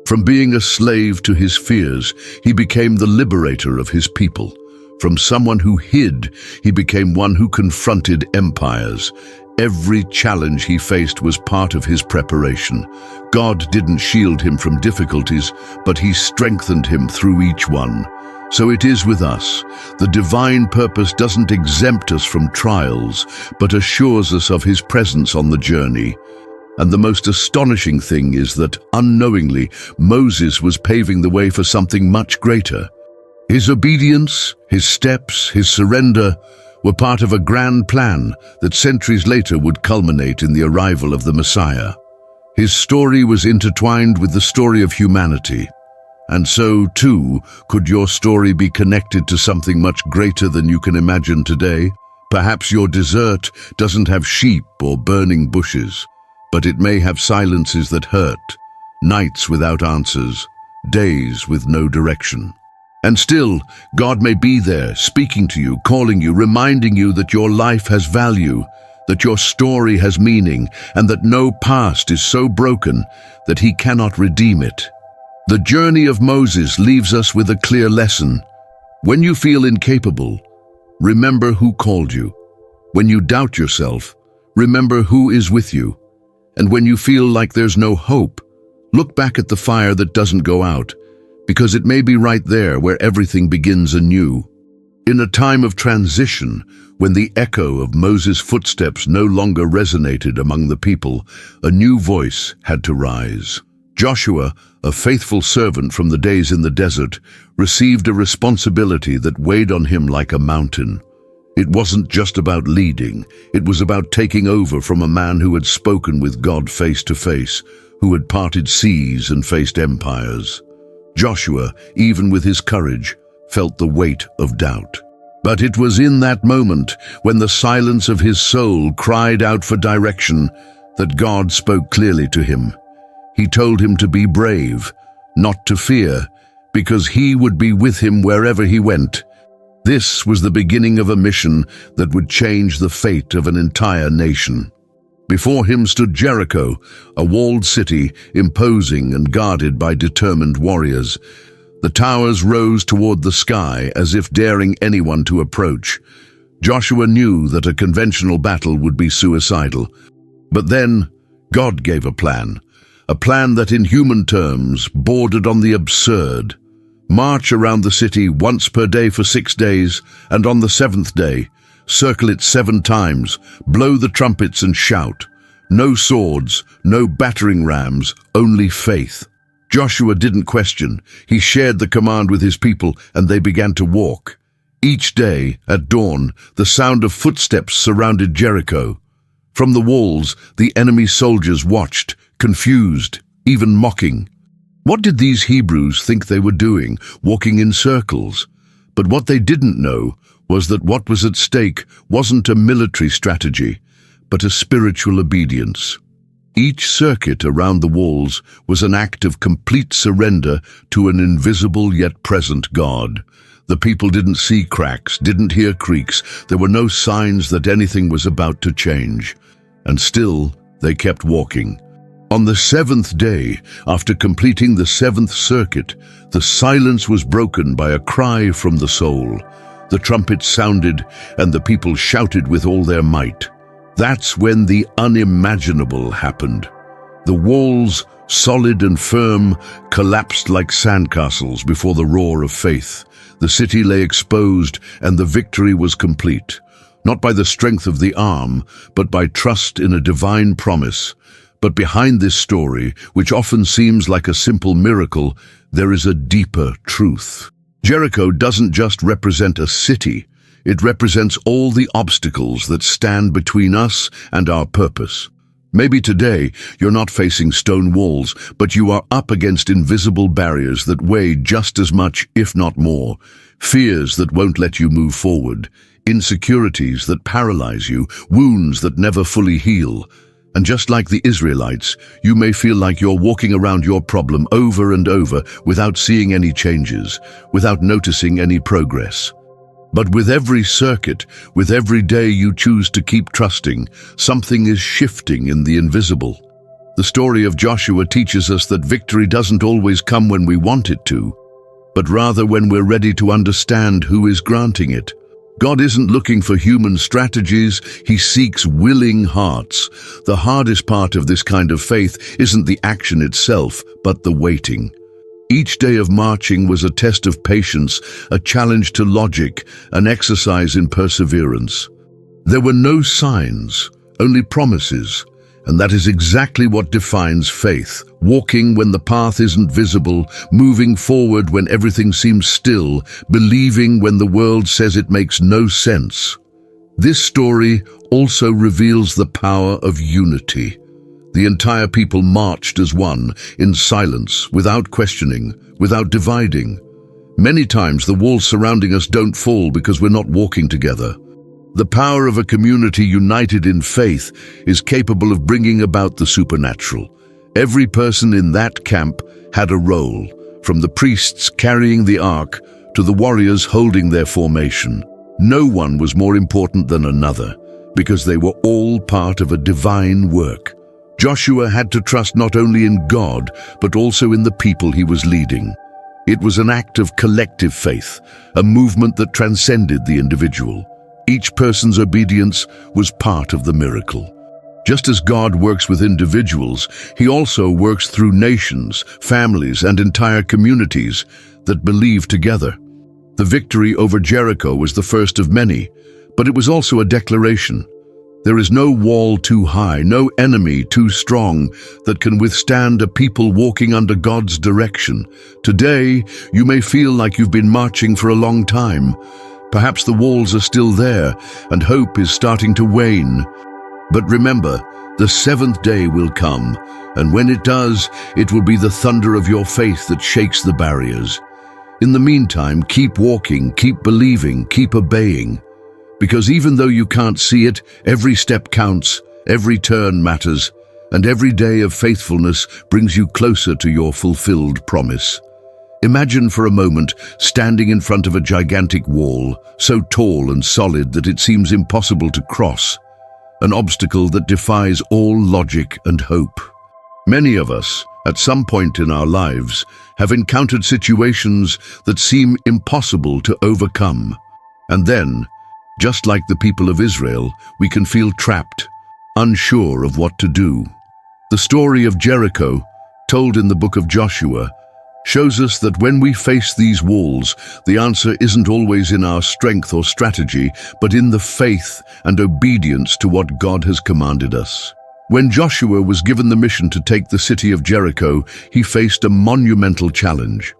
From being a slave to his fears, he became the liberator of his people. From someone who hid, he became one who confronted empires. Every challenge he faced was part of his preparation. God didn't shield him from difficulties, but he strengthened him through each one. So it is with us. The divine purpose doesn't exempt us from trials, but assures us of his presence on the journey. And the most astonishing thing is that, unknowingly, Moses was paving the way for something much greater. His obedience, his steps, his surrender were part of a grand plan that centuries later would culminate in the arrival of the Messiah. His story was intertwined with the story of humanity. And so, too, could your story be connected to something much greater than you can imagine today? Perhaps your desert doesn't have sheep or burning bushes, but it may have silences that hurt, nights without answers, days with no direction. And still, God may be there, speaking to you, calling you, reminding you that your life has value, that your story has meaning, and that no past is so broken that he cannot redeem it. The journey of Moses leaves us with a clear lesson. When you feel incapable, remember who called you. When you doubt yourself, remember who is with you. And when you feel like there's no hope, look back at the fire that doesn't go out, because it may be right there where everything begins anew. In a time of transition, when the echo of Moses' footsteps no longer resonated among the people, a new voice had to rise. Joshua, a faithful servant from the days in the desert, received a responsibility that weighed on him like a mountain. It wasn't just about leading, it was about taking over from a man who had spoken with God face to face, who had parted seas and faced empires. Joshua, even with his courage, felt the weight of doubt. But it was in that moment, when the silence of his soul cried out for direction, that God spoke clearly to him. He told him to be brave, not to fear, because he would be with him wherever he went. This was the beginning of a mission that would change the fate of an entire nation. Before him stood Jericho, a walled city, imposing and guarded by determined warriors. The towers rose toward the sky as if daring anyone to approach. Joshua knew that a conventional battle would be suicidal. But then, God gave a plan that in human terms bordered on the absurd. March around the city once per day for 6 days, and on the 7th day, circle it 7 times, blow the trumpets and shout. No swords, no battering rams, only faith. Joshua didn't question. He shared the command with his people, and they began to walk. Each day, at dawn, the sound of footsteps surrounded Jericho. From the walls, the enemy soldiers watched, confused, even mocking. What did these Hebrews think they were doing, walking in circles? But what they didn't know was that what was at stake wasn't a military strategy, but a spiritual obedience. Each circuit around the walls was an act of complete surrender to an invisible yet present God. The people didn't see cracks, didn't hear creaks. There were no signs that anything was about to change. And still, they kept walking. On the 7th day, after completing the 7th circuit, the silence was broken by a cry from the soul. The trumpets sounded, and the people shouted with all their might. That's when the unimaginable happened. The walls, solid and firm, collapsed like sandcastles before the roar of faith. The city lay exposed, and the victory was complete. Not by the strength of the arm, but by trust in a divine promise. But behind this story, which often seems like a simple miracle, there is a deeper truth. Jericho doesn't just represent a city. It represents all the obstacles that stand between us and our purpose. Maybe today you're not facing stone walls, but you are up against invisible barriers that weigh just as much, if not more. Fears that won't let you move forward. Insecurities that paralyze you. Wounds that never fully heal. And just like the Israelites, you may feel like you're walking around your problem over and over without seeing any changes, without noticing any progress. But with every circuit, with every day you choose to keep trusting, something is shifting in the invisible. The story of Joshua teaches us that victory doesn't always come when we want it to, but rather when we're ready to understand who is granting it. God isn't looking for human strategies, He seeks willing hearts. The hardest part of this kind of faith isn't the action itself, but the waiting. Each day of marching was a test of patience, a challenge to logic, an exercise in perseverance. There were no signs, only promises, and that is exactly what defines faith. Walking when the path isn't visible, moving forward when everything seems still, believing when the world says it makes no sense. This story also reveals the power of unity. The entire people marched as one, in silence, without questioning, without dividing. Many times the walls surrounding us don't fall because we're not walking together. The power of a community united in faith is capable of bringing about the supernatural. Every person in that camp had a role, from the priests carrying the ark to the warriors holding their formation. No one was more important than another, because they were all part of a divine work. Joshua had to trust not only in God, but also in the people he was leading. It was an act of collective faith, a movement that transcended the individual. Each person's obedience was part of the miracle. Just as God works with individuals, He also works through nations, families, and entire communities that believe together. The victory over Jericho was the first of many, but it was also a declaration. There is no wall too high, no enemy too strong that can withstand a people walking under God's direction. Today, you may feel like you've been marching for a long time. Perhaps the walls are still there, and hope is starting to wane. But remember, the 7th day will come, and when it does, it will be the thunder of your faith that shakes the barriers. In the meantime, keep walking, keep believing, keep obeying. Because even though you can't see it, every step counts, every turn matters, and every day of faithfulness brings you closer to your fulfilled promise. Imagine for a moment standing in front of a gigantic wall, so tall and solid that it seems impossible to cross, an obstacle that defies all logic and hope. Many of us, at some point in our lives, have encountered situations that seem impossible to overcome. And then, just like the people of Israel, we can feel trapped, unsure of what to do. The story of Jericho, told in the book of Joshua, shows us that when we face these walls, the answer isn't always in our strength or strategy, but in the faith and obedience to what God has commanded us. When Joshua was given the mission to take the city of Jericho, he faced a monumental challenge.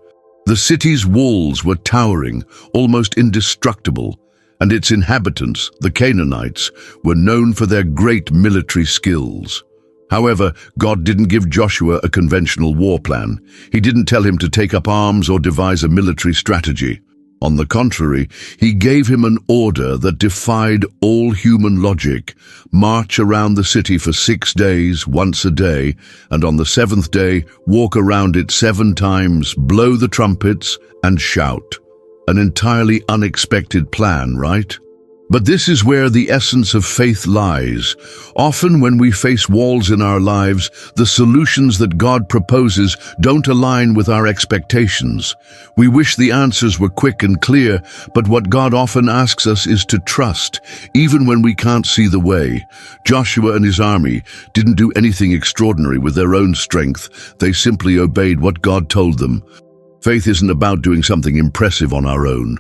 The city's walls were towering, almost indestructible, and its inhabitants, the Canaanites, were known for their great military skills. However, God didn't give Joshua a conventional war plan. He didn't tell him to take up arms or devise a military strategy. On the contrary, he gave him an order that defied all human logic: march around the city for 6 days, once a day, and on the 7th day, walk around it 7 times, blow the trumpets, and shout. An entirely unexpected plan, right? But this is where the essence of faith lies. Often when we face walls in our lives, the solutions that God proposes don't align with our expectations. We wish the answers were quick and clear, but what God often asks us is to trust, even when we can't see the way. Joshua and his army didn't do anything extraordinary with their own strength. They simply obeyed what God told them. Faith isn't about doing something impressive on our own.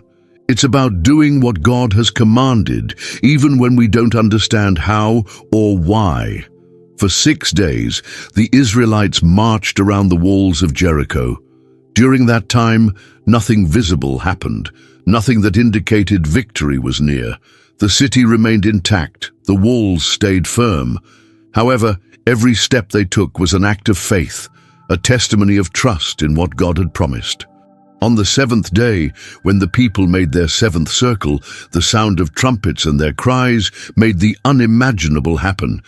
It's about doing what God has commanded, even when we don't understand how or why. For 6 days, the Israelites marched around the walls of Jericho. During that time, nothing visible happened, nothing that indicated victory was near. The city remained intact, the walls stayed firm. However, every step they took was an act of faith, a testimony of trust in what God had promised. On the 7th day, when the people made their 7th circle, the sound of trumpets and their cries made the unimaginable happen.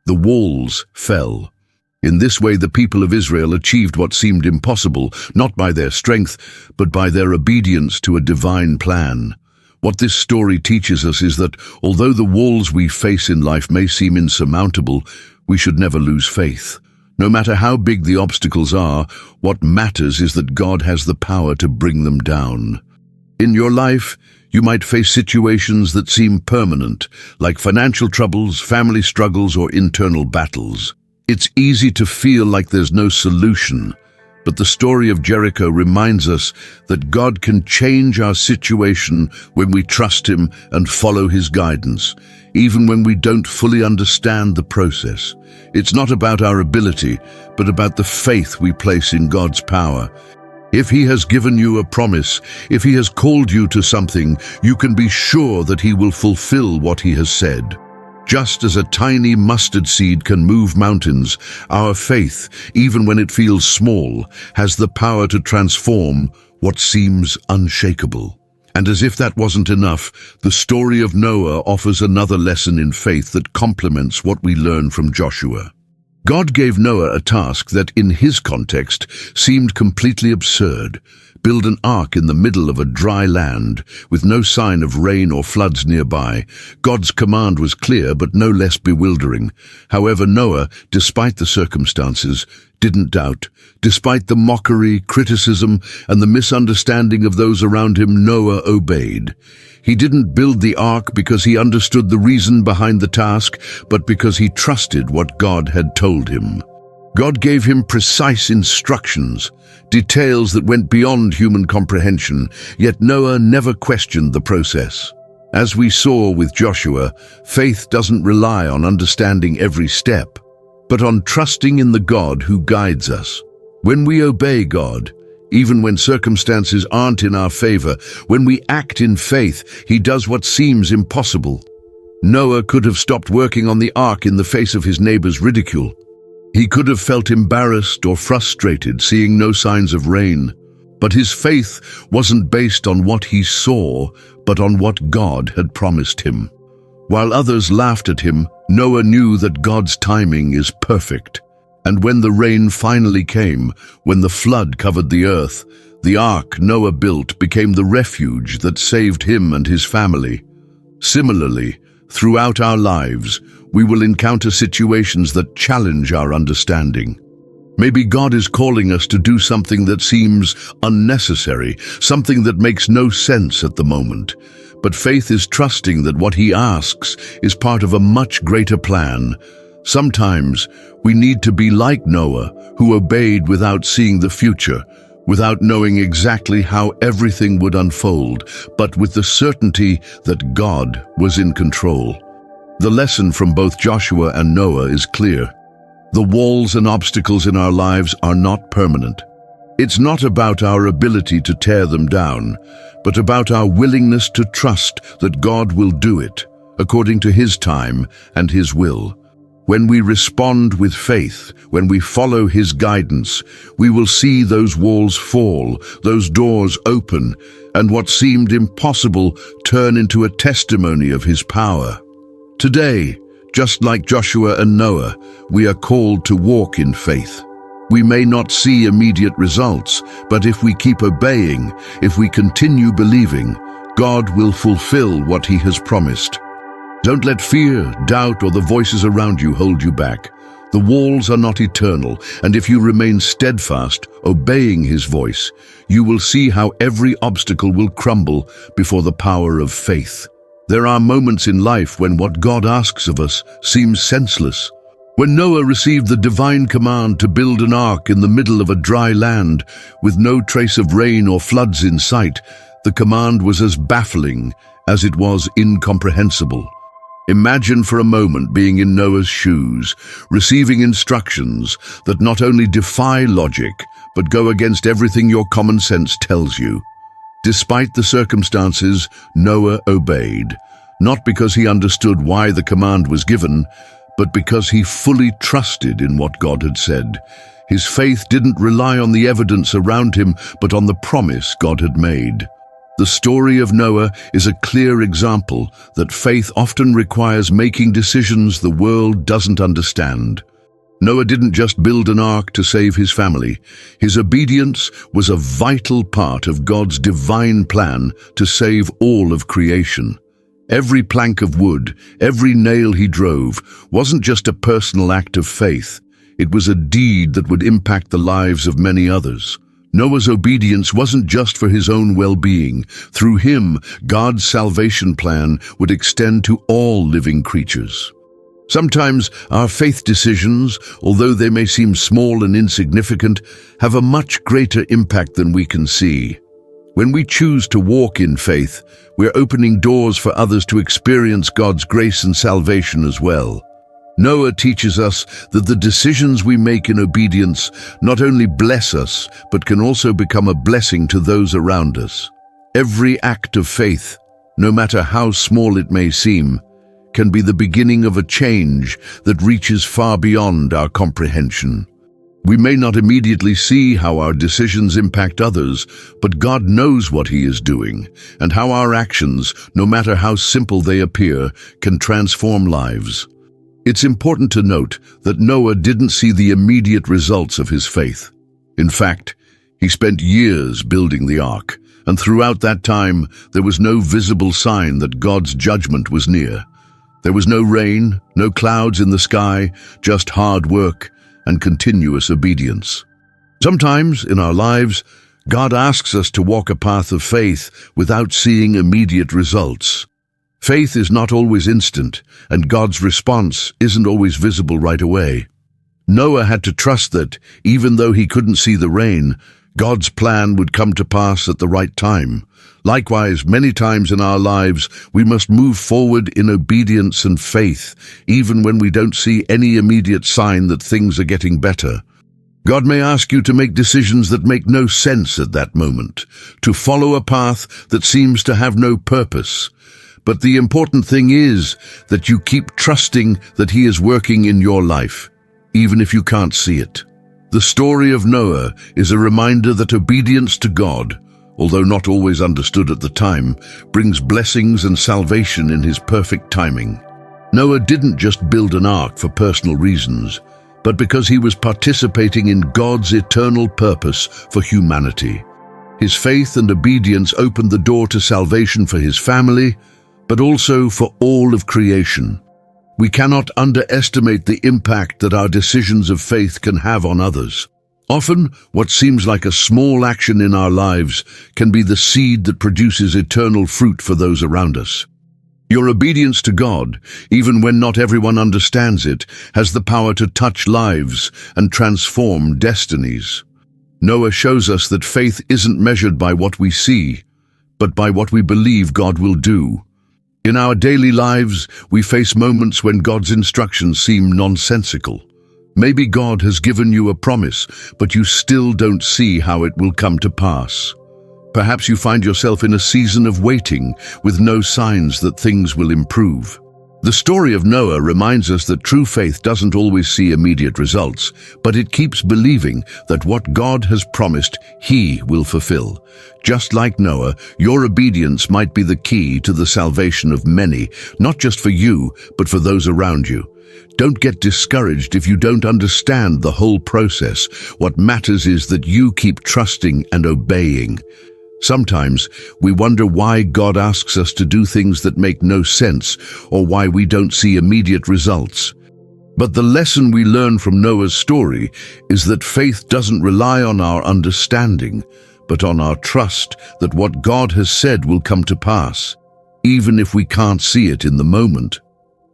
The walls fell. In this way, the people of Israel achieved what seemed impossible, not by their strength, but by their obedience to a divine plan. What this story teaches us is that, although the walls we face in life may seem insurmountable, we should never lose faith. No matter how big the obstacles are, what matters is that God has the power to bring them down. In your life, you might face situations that seem permanent, like financial troubles, family struggles, or internal battles. It's easy to feel like there's no solution, but the story of Jericho reminds us that God can change our situation when we trust Him and follow His guidance, even when we don't fully understand the process. It's not about our ability, but about the faith we place in God's power. If He has given you a promise, if He has called you to something, you can be sure that He will fulfill what He has said. Just as a tiny mustard seed can move mountains, our faith, even when it feels small, has the power to transform what seems unshakable. And as if that wasn't enough, the story of Noah offers another lesson in faith that complements what we learn from Joshua. God gave Noah a task that, in his context, seemed completely absurd: build an ark in the middle of a dry land, with no sign of rain or floods nearby. God's command was clear, but no less bewildering. However, Noah, despite the circumstances, didn't doubt. Despite the mockery, criticism, and the misunderstanding of those around him, Noah obeyed. He didn't build the ark because he understood the reason behind the task, but because he trusted what God had told him. God gave him precise instructions, details that went beyond human comprehension, yet Noah never questioned the process. As we saw with Joshua, faith doesn't rely on understanding every step, but on trusting in the God who guides us. When we obey God, even when circumstances aren't in our favor, when we act in faith, He does what seems impossible. Noah could have stopped working on the ark in the face of his neighbor's ridicule. He could have felt embarrassed or frustrated, seeing no signs of rain. But his faith wasn't based on what he saw, but on what God had promised him. While others laughed at him, Noah knew that God's timing is perfect. And when the rain finally came, when the flood covered the earth, the ark Noah built became the refuge that saved him and his family. Similarly, throughout our lives, we will encounter situations that challenge our understanding. Maybe God is calling us to do something that seems unnecessary, something that makes no sense at the moment. But faith is trusting that what He asks is part of a much greater plan. Sometimes we need to be like Noah, who obeyed without seeing the future. without knowing exactly how everything would unfold, but with the certainty that God was in control. The lesson from both Joshua and Noah is clear. The walls and obstacles in our lives are not permanent. It's not about our ability to tear them down, but about our willingness to trust that God will do it according to His time and His will. When we respond with faith, when we follow His guidance, we will see those walls fall, those doors open, and what seemed impossible turn into a testimony of His power. Today, just like Joshua and Noah, we are called to walk in faith. We may not see immediate results, but if we keep obeying, if we continue believing, God will fulfill what He has promised. Don't let fear, doubt, or the voices around you hold you back. The walls are not eternal, and if you remain steadfast, obeying His voice, you will see how every obstacle will crumble before the power of faith. There are moments in life when what God asks of us seems senseless. When Noah received the divine command to build an ark in the middle of a dry land, with no trace of rain or floods in sight, the command was as baffling as it was incomprehensible. Imagine for a moment being in Noah's shoes, receiving instructions that not only defy logic, but go against everything your common sense tells you. Despite the circumstances, Noah obeyed, not because he understood why the command was given, but because he fully trusted in what God had said. His faith didn't rely on the evidence around him, but on the promise God had made. The story of Noah is a clear example that faith often requires making decisions the world doesn't understand. Noah didn't just build an ark to save his family. His obedience was a vital part of God's divine plan to save all of creation. Every plank of wood, every nail he drove, wasn't just a personal act of faith. It was a deed that would impact the lives of many others. Noah's obedience wasn't just for his own well-being. Through him, God's salvation plan would extend to all living creatures. Sometimes our faith decisions, although they may seem small and insignificant, have a much greater impact than we can see. When we choose to walk in faith, we're opening doors for others to experience God's grace and salvation as well. Noah teaches us that the decisions we make in obedience not only bless us, but can also become a blessing to those around us. Every act of faith, no matter how small it may seem, can be the beginning of a change that reaches far beyond our comprehension. We may not immediately see how our decisions impact others, but God knows what He is doing, and how our actions, no matter how simple they appear, can transform lives. It's important to note that Noah didn't see the immediate results of his faith. In fact, he spent years building the ark, and throughout that time, there was no visible sign that God's judgment was near. There was no rain, no clouds in the sky, just hard work and continuous obedience. Sometimes in our lives, God asks us to walk a path of faith without seeing immediate results. Faith is not always instant, and God's response isn't always visible right away. Noah had to trust that, even though he couldn't see the rain, God's plan would come to pass at the right time. Likewise, many times in our lives, we must move forward in obedience and faith, even when we don't see any immediate sign that things are getting better. God may ask you to make decisions that make no sense at that moment, to follow a path that seems to have no purpose. But the important thing is that you keep trusting that He is working in your life, even if you can't see it. The story of Noah is a reminder that obedience to God, although not always understood at the time, brings blessings and salvation in His perfect timing. Noah didn't just build an ark for personal reasons, but because he was participating in God's eternal purpose for humanity. His faith and obedience opened the door to salvation for his family, but also for all of creation. We cannot underestimate the impact that our decisions of faith can have on others. Often, what seems like a small action in our lives can be the seed that produces eternal fruit for those around us. Your obedience to God, even when not everyone understands it, has the power to touch lives and transform destinies. Noah shows us that faith isn't measured by what we see, but by what we believe God will do. In our daily lives, we face moments when God's instructions seem nonsensical. Maybe God has given you a promise, but you still don't see how it will come to pass. Perhaps you find yourself in a season of waiting, with no signs that things will improve. The story of Noah reminds us that true faith doesn't always see immediate results, but it keeps believing that what God has promised, He will fulfill. Just like Noah, your obedience might be the key to the salvation of many, not just for you, but for those around you. Don't get discouraged if you don't understand the whole process. What matters is that you keep trusting and obeying. Sometimes we wonder why God asks us to do things that make no sense, or why we don't see immediate results. But the lesson we learn from Noah's story is that faith doesn't rely on our understanding, but on our trust that what God has said will come to pass, even if we can't see it in the moment.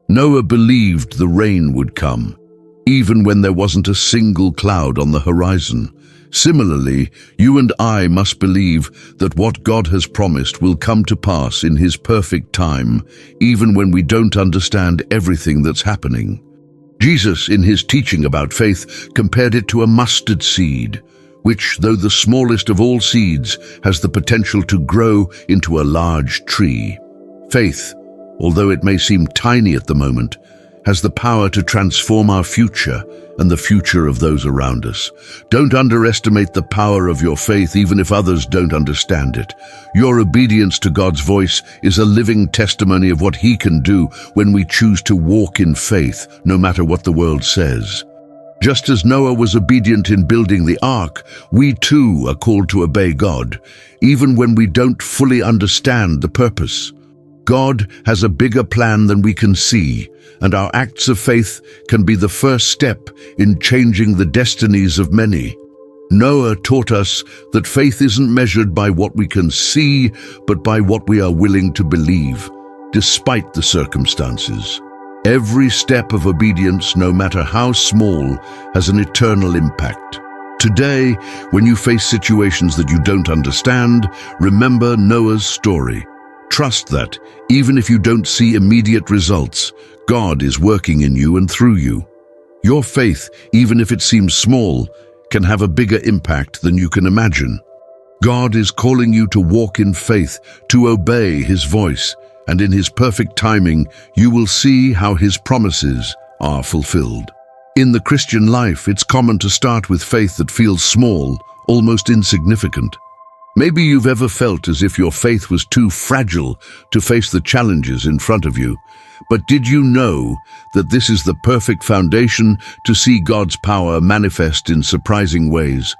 Noah believed the rain would come, even when there wasn't a single cloud on the horizon. Similarly, you and I must believe that what God has promised will come to pass in His perfect time, even when we don't understand everything that's happening. Jesus, in His teaching about faith, compared it to a mustard seed, which, though the smallest of all seeds, has the potential to grow into a large tree. Faith, although it may seem tiny at the moment, has the power to transform our future and the future of those around us. Don't underestimate the power of your faith, even if others don't understand it. Your obedience to God's voice is a living testimony of what He can do when we choose to walk in faith, no matter what the world says. Just as Noah was obedient in building the ark, we too are called to obey God, even when we don't fully understand the purpose. God has a bigger plan than we can see, and our acts of faith can be the first step in changing the destinies of many. Noah taught us that faith isn't measured by what we can see, but by what we are willing to believe, despite the circumstances. Every step of obedience, no matter how small, has an eternal impact. Today, when you face situations that you don't understand, remember Noah's story. Trust that, even if you don't see immediate results, God is working in you and through you. Your faith, even if it seems small, can have a bigger impact than you can imagine. God is calling you to walk in faith, to obey His voice, and in His perfect timing, you will see how His promises are fulfilled. In the Christian life, it's common to start with faith that feels small, almost insignificant. Maybe you've ever felt as if your faith was too fragile to face the challenges in front of you. But did you know that this is the perfect foundation to see God's power manifest in surprising ways?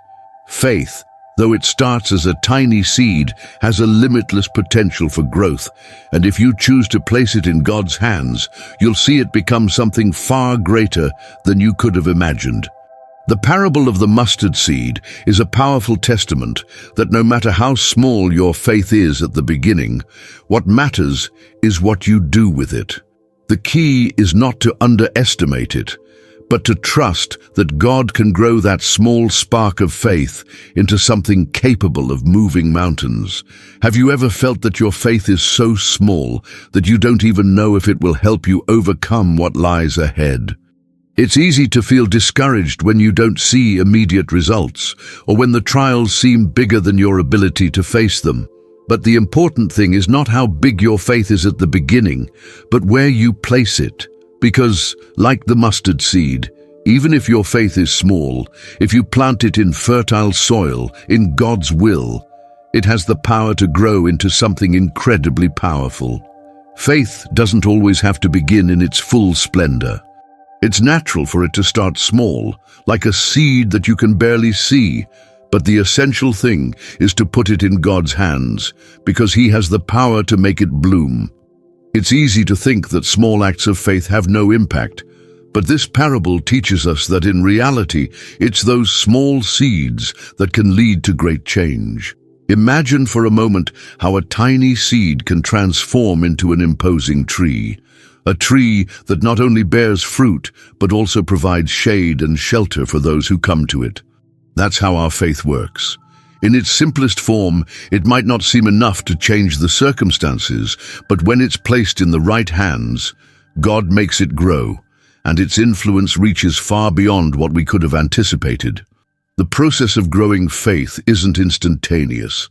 Faith, though it starts as a tiny seed, has a limitless potential for growth, and if you choose to place it in God's hands, you'll see it become something far greater than you could have imagined. The parable of the mustard seed is a powerful testament that no matter how small your faith is at the beginning, what matters is what you do with it. The key is not to underestimate it, but to trust that God can grow that small spark of faith into something capable of moving mountains. Have you ever felt that your faith is so small that you don't even know if it will help you overcome what lies ahead? It's easy to feel discouraged when you don't see immediate results, or when the trials seem bigger than your ability to face them. But the important thing is not how big your faith is at the beginning, but where you place it. Because, like the mustard seed, even if your faith is small, if you plant it in fertile soil, in God's will, it has the power to grow into something incredibly powerful. Faith doesn't always have to begin in its full splendor. It's natural for it to start small, like a seed that you can barely see, but the essential thing is to put it in God's hands, because He has the power to make it bloom. It's easy to think that small acts of faith have no impact, but this parable teaches us that in reality, it's those small seeds that can lead to great change. Imagine for a moment how a tiny seed can transform into an imposing tree. A tree that not only bears fruit, but also provides shade and shelter for those who come to it. That's how our faith works. In its simplest form, it might not seem enough to change the circumstances, but when it's placed in the right hands, God makes it grow, and its influence reaches far beyond what we could have anticipated. The process of growing faith isn't instantaneous.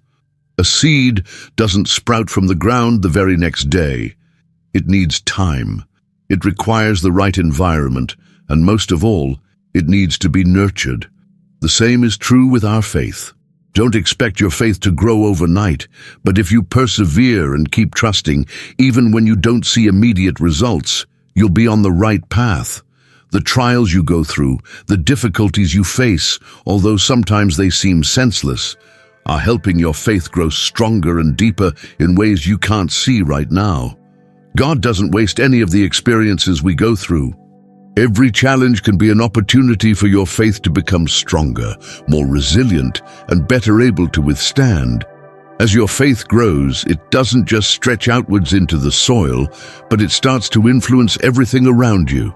A seed doesn't sprout from the ground the very next day. It needs time. It requires the right environment, and most of all, it needs to be nurtured. The same is true with our faith. Don't expect your faith to grow overnight, but if you persevere and keep trusting, even when you don't see immediate results, you'll be on the right path. The trials you go through, the difficulties you face, although sometimes they seem senseless, are helping your faith grow stronger and deeper in ways you can't see right now. God doesn't waste any of the experiences we go through. Every challenge can be an opportunity for your faith to become stronger, more resilient, and better able to withstand. As your faith grows, it doesn't just stretch outwards into the soil, but it starts to influence everything around you.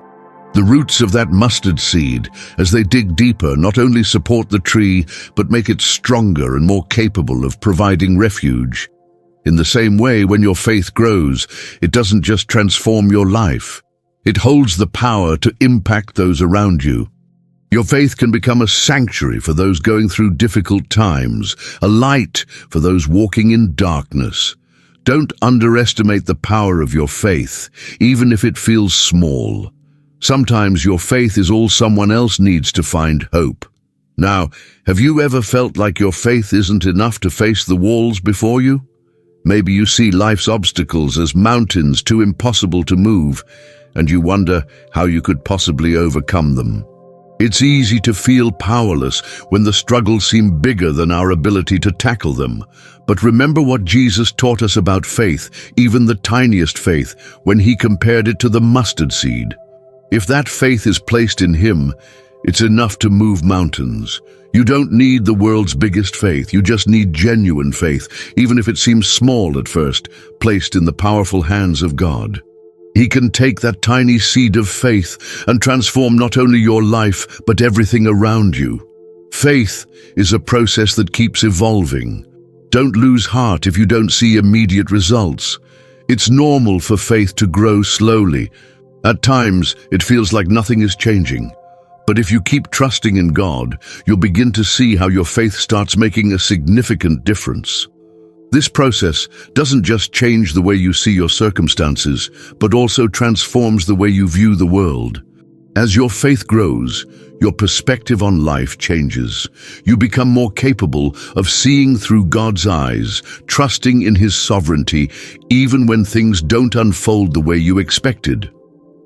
The roots of that mustard seed, as they dig deeper, not only support the tree, but make it stronger and more capable of providing refuge. In the same way, when your faith grows, it doesn't just transform your life. It holds the power to impact those around you. Your faith can become a sanctuary for those going through difficult times, a light for those walking in darkness. Don't underestimate the power of your faith, even if it feels small. Sometimes your faith is all someone else needs to find hope. Now, have you ever felt like your faith isn't enough to face the walls before you? Maybe you see life's obstacles as mountains too impossible to move, and you wonder how you could possibly overcome them. It's easy to feel powerless when the struggles seem bigger than our ability to tackle them. But remember what Jesus taught us about faith, even the tiniest faith, when he compared it to the mustard seed. If that faith is placed in him, it's enough to move mountains. You don't need the world's biggest faith, you just need genuine faith, even if it seems small at first, placed in the powerful hands of God. He can take that tiny seed of faith and transform not only your life, but everything around you. Faith is a process that keeps evolving. Don't lose heart if you don't see immediate results. It's normal for faith to grow slowly. At times, it feels like nothing is changing. But if you keep trusting in God, you'll begin to see how your faith starts making a significant difference. This process doesn't just change the way you see your circumstances, but also transforms the way you view the world. As your faith grows, your perspective on life changes. You become more capable of seeing through God's eyes, trusting in his sovereignty, even when things don't unfold the way you expected.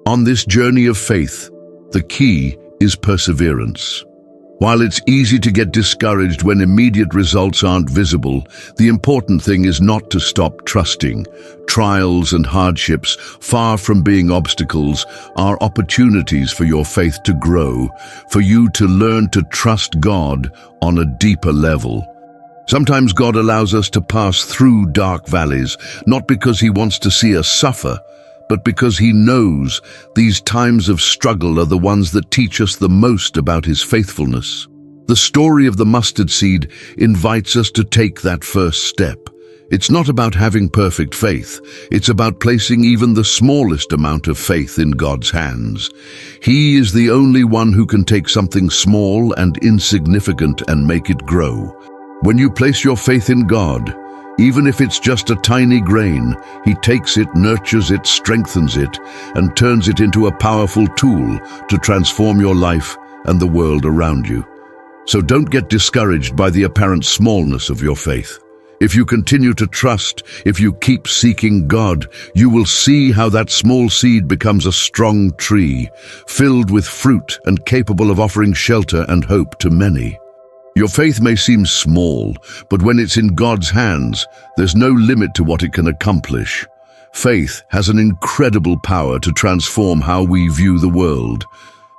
On this journey of faith, the key is perseverance. While it's easy to get discouraged when immediate results aren't visible, the important thing is not to stop trusting. Trials and hardships, far from being obstacles, are opportunities for your faith to grow, for you to learn to trust God on a deeper level. Sometimes God allows us to pass through dark valleys, not because he wants to see us suffer, but because he knows these times of struggle are the ones that teach us the most about his faithfulness. The story of the mustard seed invites us to take that first step. It's not about having perfect faith. It's about placing even the smallest amount of faith in God's hands. He is the only one who can take something small and insignificant and make it grow. When you place your faith in God, even if it's just a tiny grain, he takes it, nurtures it, strengthens it, and turns it into a powerful tool to transform your life and the world around you. So don't get discouraged by the apparent smallness of your faith. If you continue to trust, if you keep seeking God, you will see how that small seed becomes a strong tree, filled with fruit and capable of offering shelter and hope to many. Your faith may seem small, but when it's in God's hands, there's no limit to what it can accomplish. Faith has an incredible power to transform how we view the world.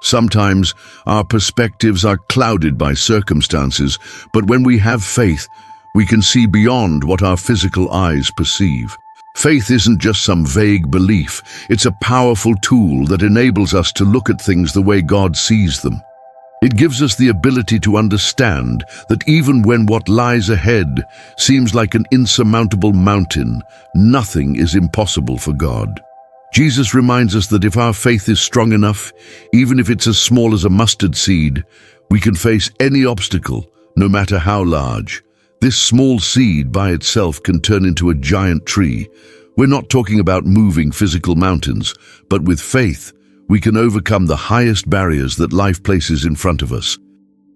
Sometimes our perspectives are clouded by circumstances, but when we have faith, we can see beyond what our physical eyes perceive. Faith isn't just some vague belief, it's a powerful tool that enables us to look at things the way God sees them. It gives us the ability to understand that even when what lies ahead seems like an insurmountable mountain, nothing is impossible for God. Jesus reminds us that if our faith is strong enough, even if it's as small as a mustard seed, we can face any obstacle, no matter how large. This small seed by itself can turn into a giant tree. We're not talking about moving physical mountains, but with faith, we can overcome the highest barriers that life places in front of us.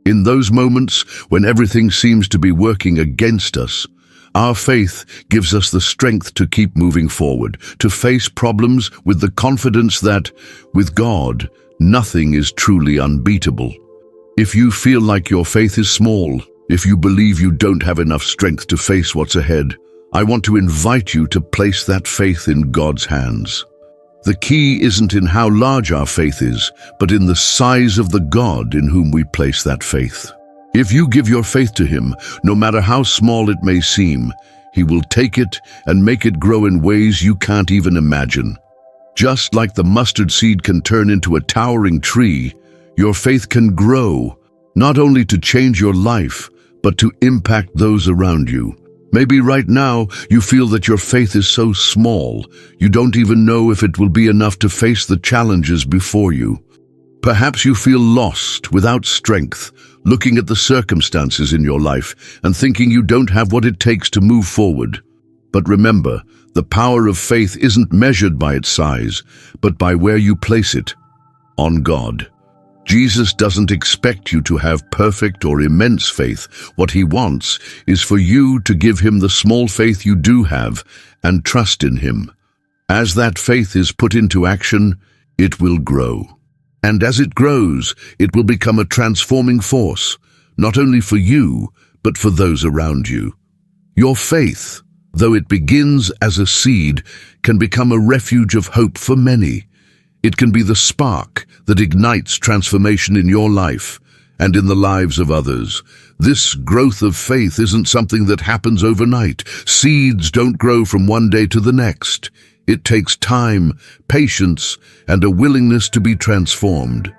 In those moments when everything seems to be working against us, our faith gives us the strength to keep moving forward, to face problems with the confidence that, with God, nothing is truly unbeatable. If you feel like your faith is small, if you believe you don't have enough strength to face what's ahead, I want to invite you to place that faith in God's hands. The key isn't in how large our faith is, but in the size of the God in whom we place that faith. If you give your faith to Him, no matter how small it may seem, He will take it and make it grow in ways you can't even imagine. Just like the mustard seed can turn into a towering tree, your faith can grow, not only to change your life, but to impact those around you. Maybe right now you feel that your faith is so small, you don't even know if it will be enough to face the challenges before you. Perhaps you feel lost, without strength, looking at the circumstances in your life and thinking you don't have what it takes to move forward. But remember, the power of faith isn't measured by its size, but by where you place it, on God. Jesus doesn't expect you to have perfect or immense faith. What He wants is for you to give Him the small faith you do have and trust in Him. As that faith is put into action, it will grow. And as it grows, it will become a transforming force, not only for you, but for those around you. Your faith, though it begins as a seed, can become a refuge of hope for many. It can be the spark that ignites transformation in your life and in the lives of others. This growth of faith isn't something that happens overnight. Seeds don't grow from one day to the next. It takes time, patience, and a willingness to be transformed.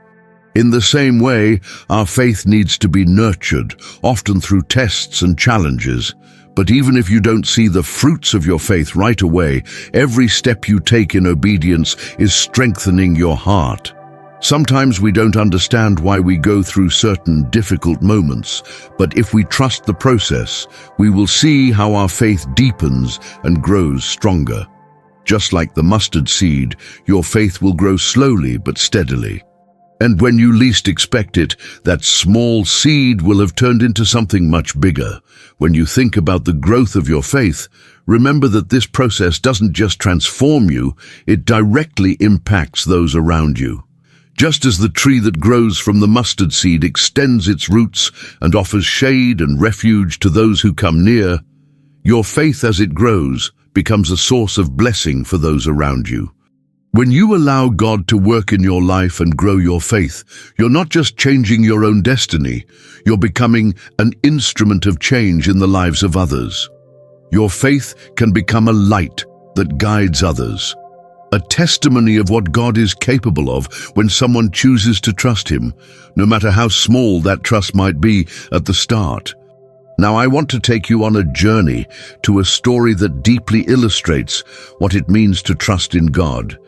In the same way, our faith needs to be nurtured, often through tests and challenges. But even if you don't see the fruits of your faith right away, every step you take in obedience is strengthening your heart. Sometimes we don't understand why we go through certain difficult moments, but if we trust the process, we will see how our faith deepens and grows stronger. Just like the mustard seed, your faith will grow slowly but steadily. And when you least expect it, that small seed will have turned into something much bigger. When you think about the growth of your faith, remember that this process doesn't just transform you, it directly impacts those around you. Just as the tree that grows from the mustard seed extends its roots and offers shade and refuge to those who come near, your faith as it grows becomes a source of blessing for those around you. When you allow God to work in your life and grow your faith, you're not just changing your own destiny, you're becoming an instrument of change in the lives of others. Your faith can become a light that guides others, a testimony of what God is capable of when someone chooses to trust Him, no matter how small that trust might be at the start. Now I want to take you on a journey to a story that deeply illustrates what it means to trust in God,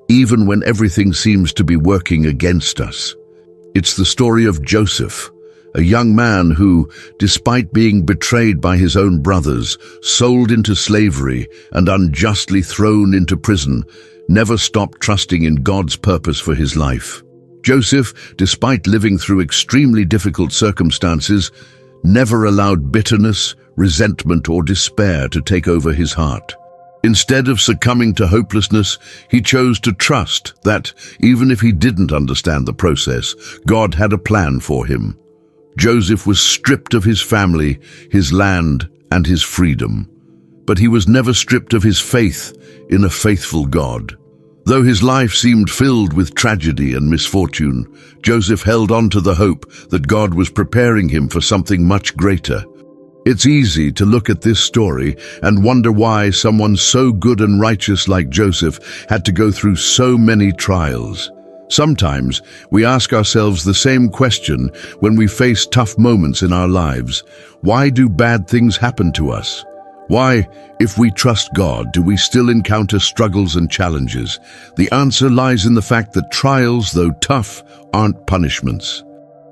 even when everything seems to be working against us. It's the story of Joseph, a young man who, despite being betrayed by his own brothers, sold into slavery, and unjustly thrown into prison, never stopped trusting in God's purpose for his life. Joseph, despite living through extremely difficult circumstances, never allowed bitterness, resentment, or despair to take over his heart. Instead of succumbing to hopelessness, he chose to trust that, even if he didn't understand the process, God had a plan for him. Joseph was stripped of his family, his land, and his freedom. But he was never stripped of his faith in a faithful God. Though his life seemed filled with tragedy and misfortune, Joseph held on to the hope that God was preparing him for something much greater. It's easy to look at this story and wonder why someone so good and righteous like Joseph had to go through so many trials. Sometimes we ask ourselves the same question when we face tough moments in our lives. Why do bad things happen to us? Why, if we trust God, do we still encounter struggles and challenges? The answer lies in the fact that trials, though tough, aren't punishments.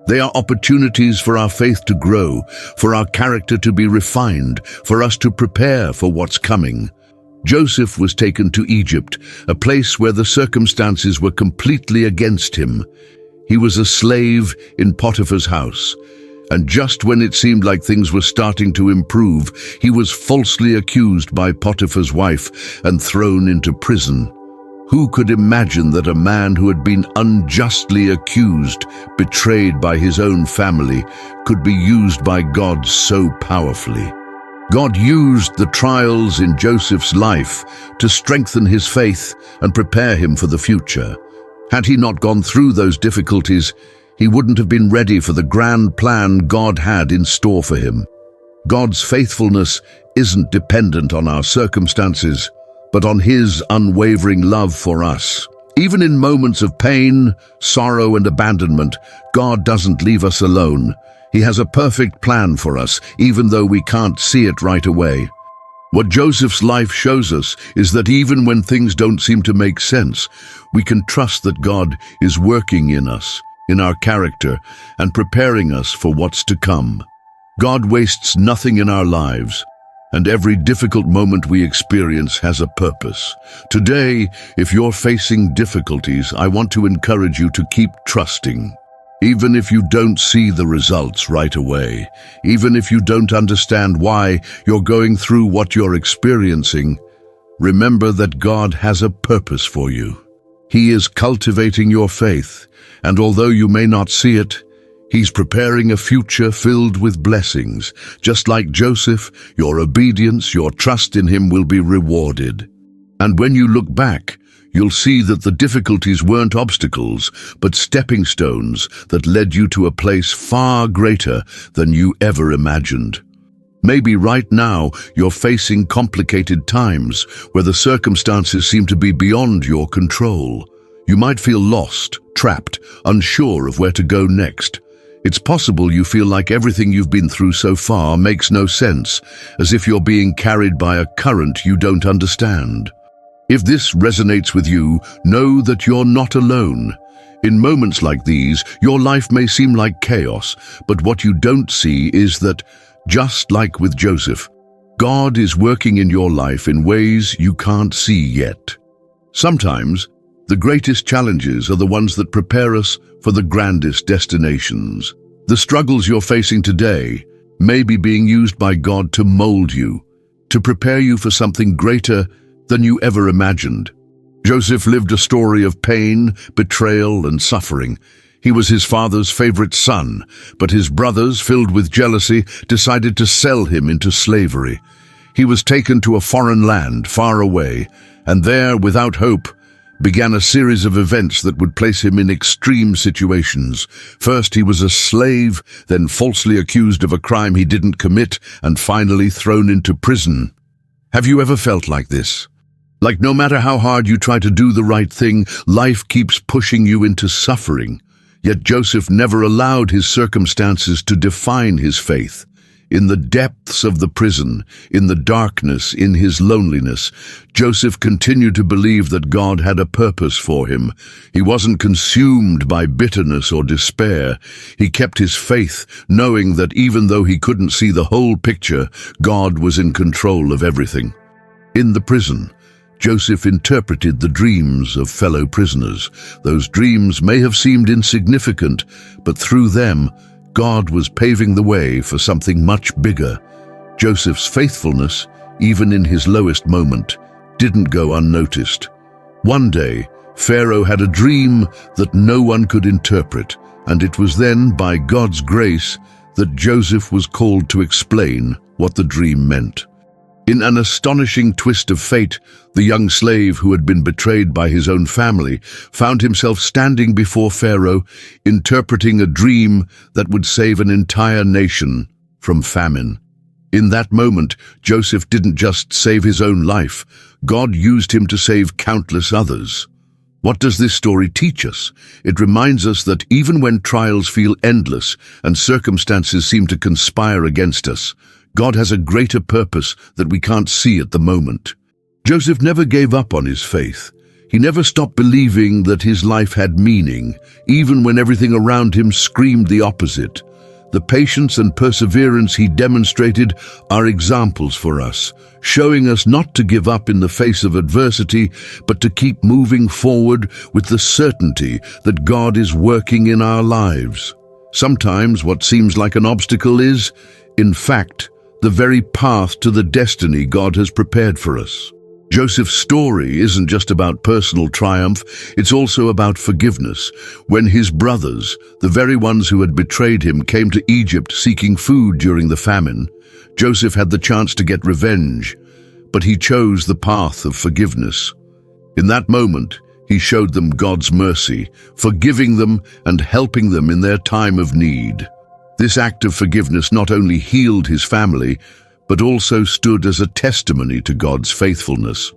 They are opportunities for our faith to grow, for our character to be refined, for us to prepare for what's coming. Joseph was taken to Egypt, a place where the circumstances were completely against him. He was a slave in Potiphar's house, and just when it seemed like things were starting to improve, he was falsely accused by Potiphar's wife and thrown into prison. Who could imagine that a man who had been unjustly accused, betrayed by his own family, could be used by God so powerfully? God used the trials in Joseph's life to strengthen his faith and prepare him for the future. Had he not gone through those difficulties, he wouldn't have been ready for the grand plan God had in store for him. God's faithfulness isn't dependent on our circumstances, but on his unwavering love for us. Even in moments of pain, sorrow, and abandonment, God doesn't leave us alone. He has a perfect plan for us, even though we can't see it right away. What Joseph's life shows us is that even when things don't seem to make sense, we can trust that God is working in us, in our character, and preparing us for what's to come. God wastes nothing in our lives, and every difficult moment we experience has a purpose. Today, if you're facing difficulties, I want to encourage you to keep trusting. Even if you don't see the results right away, even if you don't understand why you're going through what you're experiencing, remember that God has a purpose for you. He is cultivating your faith, and although you may not see it, He's preparing a future filled with blessings. Just like Joseph, your obedience, your trust in Him will be rewarded. And when you look back, you'll see that the difficulties weren't obstacles, but stepping stones that led you to a place far greater than you ever imagined. Maybe right now you're facing complicated times where the circumstances seem to be beyond your control. You might feel lost, trapped, unsure of where to go next. It's possible you feel like everything you've been through so far makes no sense, as if you're being carried by a current you don't understand. If this resonates with you, know that you're not alone. In moments like these, your life may seem like chaos, but what you don't see is that, just like with Joseph, God is working in your life in ways you can't see yet. Sometimes, the greatest challenges are the ones that prepare us for the grandest destinations. The struggles you're facing today may be being used by God to mold you, to prepare you for something greater than you ever imagined. Joseph lived a story of pain, betrayal, and suffering. He was his father's favorite son, but his brothers, filled with jealousy, decided to sell him into slavery. He was taken to a foreign land far away, and there, without hope, began a series of events that would place him in extreme situations. First, he was a slave, then falsely accused of a crime he didn't commit, and finally thrown into prison. Have you ever felt like this? Like no matter how hard you try to do the right thing, life keeps pushing you into suffering. Yet Joseph never allowed his circumstances to define his faith. In the depths of the prison, in the darkness, in his loneliness, Joseph continued to believe that God had a purpose for him. He wasn't consumed by bitterness or despair. He kept his faith, knowing that even though he couldn't see the whole picture, God was in control of everything. In the prison, Joseph interpreted the dreams of fellow prisoners. Those dreams may have seemed insignificant, but through them, God was paving the way for something much bigger. Joseph's faithfulness, even in his lowest moment, didn't go unnoticed. One day, Pharaoh had a dream that no one could interpret, and it was then, by God's grace, that Joseph was called to explain what the dream meant. In an astonishing twist of fate, the young slave who had been betrayed by his own family found himself standing before Pharaoh, interpreting a dream that would save an entire nation from famine. In that moment, Joseph didn't just save his own life. God used him to save countless others. What does this story teach us? It reminds us that even when trials feel endless and circumstances seem to conspire against us, God has a greater purpose that we can't see at the moment. Joseph never gave up on his faith. He never stopped believing that his life had meaning, even when everything around him screamed the opposite. The patience and perseverance he demonstrated are examples for us, showing us not to give up in the face of adversity, but to keep moving forward with the certainty that God is working in our lives. Sometimes what seems like an obstacle is, in fact, the very path to the destiny God has prepared for us. Joseph's story isn't just about personal triumph, it's also about forgiveness. When his brothers, the very ones who had betrayed him, came to Egypt seeking food during the famine, Joseph had the chance to get revenge, but he chose the path of forgiveness. In that moment, he showed them God's mercy, forgiving them and helping them in their time of need. This act of forgiveness not only healed his family, but also stood as a testimony to God's faithfulness.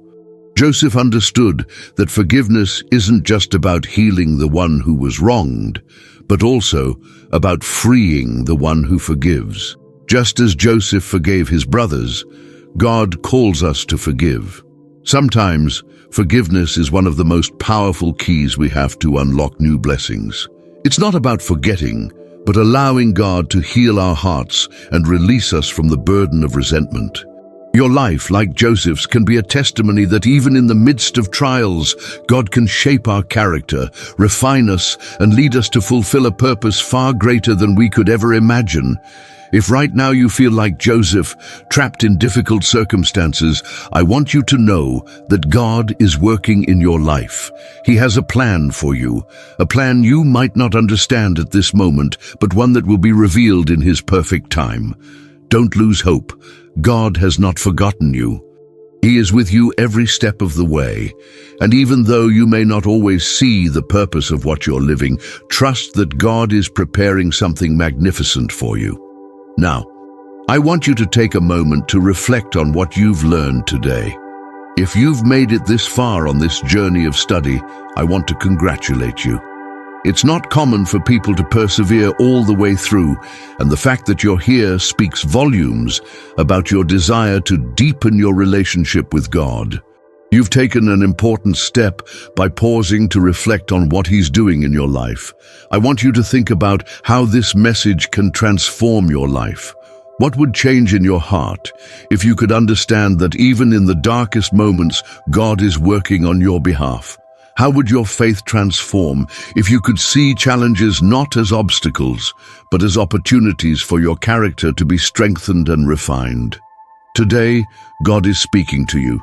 Joseph understood that forgiveness isn't just about healing the one who was wronged, but also about freeing the one who forgives. Just as Joseph forgave his brothers, God calls us to forgive. Sometimes, forgiveness is one of the most powerful keys we have to unlock new blessings. It's not about forgetting, but allowing God to heal our hearts and release us from the burden of resentment. Your life, like Joseph's, can be a testimony that even in the midst of trials, God can shape our character, refine us, and lead us to fulfill a purpose far greater than we could ever imagine. If right now you feel like Joseph, trapped in difficult circumstances, I want you to know that God is working in your life. He has a plan for you, a plan you might not understand at this moment, but one that will be revealed in His perfect time. Don't lose hope. God has not forgotten you. He is with you every step of the way. And even though you may not always see the purpose of what you're living, trust that God is preparing something magnificent for you. Now, I want you to take a moment to reflect on what you've learned today. If you've made it this far on this journey of study, I want to congratulate you. It's not common for people to persevere all the way through, and the fact that you're here speaks volumes about your desire to deepen your relationship with God. You've taken an important step by pausing to reflect on what He's doing in your life. I want you to think about how this message can transform your life. What would change in your heart if you could understand that even in the darkest moments, God is working on your behalf? How would your faith transform if you could see challenges not as obstacles, but as opportunities for your character to be strengthened and refined? Today, God is speaking to you.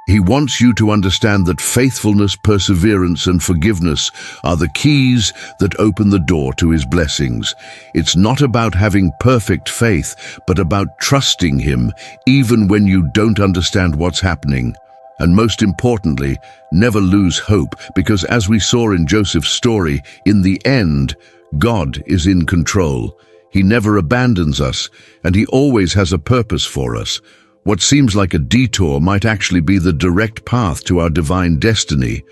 He wants you to understand that faithfulness, perseverance, and forgiveness are the keys that open the door to His blessings. It's not about having perfect faith, but about trusting Him even when you don't understand what's happening. And most importantly, never lose hope, because as we saw in Joseph's story, in the end, God is in control. He never abandons us, and He always has a purpose for us. What seems like a detour might actually be the direct path to our divine destiny.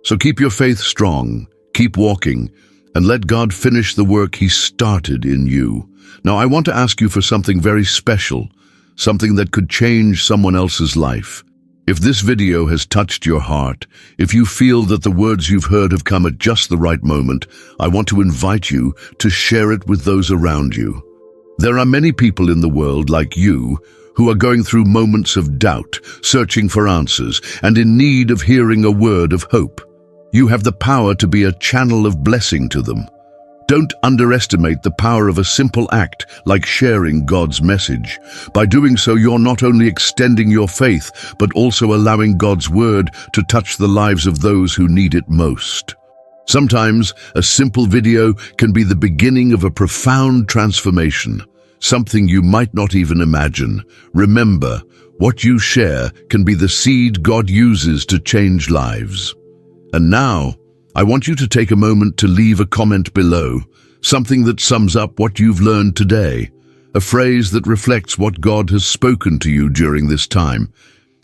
So keep your faith strong, keep walking, and let God finish the work He started in you. Now, I want to ask you for something very special, something that could change someone else's life. If this video has touched your heart, if you feel that the words you've heard have come at just the right moment, I want to invite you to share it with those around you. There are many people in the world like you who are going through moments of doubt, searching for answers, and in need of hearing a word of hope. You have the power to be a channel of blessing to them. Don't underestimate the power of a simple act like sharing God's message. By doing so, you're not only extending your faith, but also allowing God's word to touch the lives of those who need it most. Sometimes, a simple video can be the beginning of a profound transformation, something you might not even imagine. Remember, what you share can be the seed God uses to change lives. And now, I want you to take a moment to leave a comment below, something that sums up what you've learned today, a phrase that reflects what God has spoken to you during this time.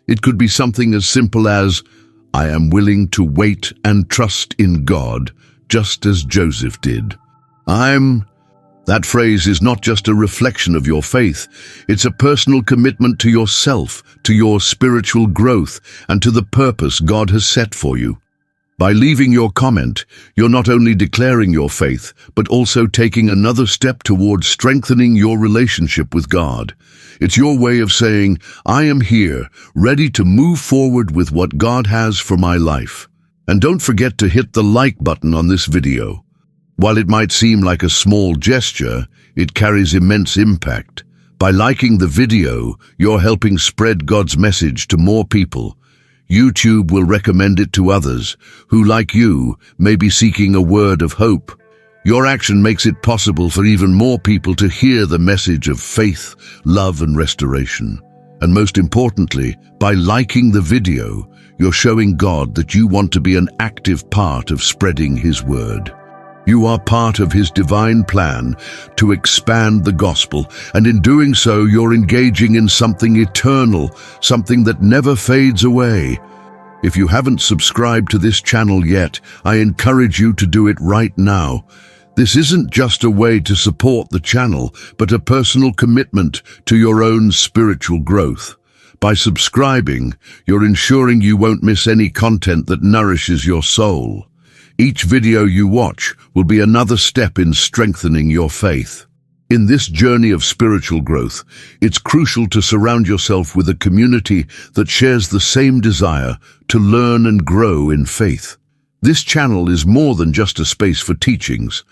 It could be something as simple as, I am willing to wait and trust in God, just as Joseph did. That phrase is not just a reflection of your faith. It's a personal commitment to yourself, to your spiritual growth, and to the purpose God has set for you. By leaving your comment, you're not only declaring your faith, but also taking another step towards strengthening your relationship with God. It's your way of saying, I am here, ready to move forward with what God has for my life. And don't forget to hit the like button on this video. While it might seem like a small gesture, it carries immense impact. By liking the video, you're helping spread God's message to more people. YouTube will recommend it to others who, like you, may be seeking a word of hope. Your action makes it possible for even more people to hear the message of faith, love, and restoration. And most importantly, by liking the video, you're showing God that you want to be an active part of spreading His word. You are part of His divine plan to expand the gospel, and in doing so, you're engaging in something eternal, something that never fades away. If you haven't subscribed to this channel yet, I encourage you to do it right now. This isn't just a way to support the channel, but a personal commitment to your own spiritual growth. By subscribing, you're ensuring you won't miss any content that nourishes your soul. Each video you watch will be another step in strengthening your faith. In this journey of spiritual growth, it's crucial to surround yourself with a community that shares the same desire to learn and grow in faith. This channel is more than just a space for teachings.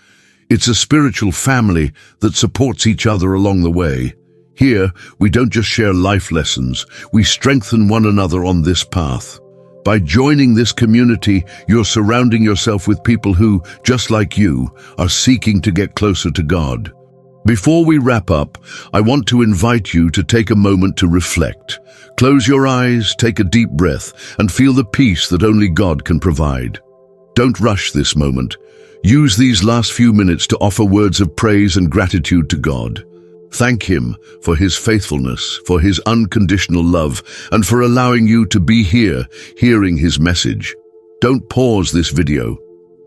It's a spiritual family that supports each other along the way. Here, we don't just share life lessons, we strengthen one another on this path. By joining this community, you're surrounding yourself with people who, just like you, are seeking to get closer to God. Before we wrap up, I want to invite you to take a moment to reflect. Close your eyes, take a deep breath, and feel the peace that only God can provide. Don't rush this moment. Use these last few minutes to offer words of praise and gratitude to God. Thank Him for His faithfulness, for His unconditional love, and for allowing you to be here, hearing His message. Don't pause this video,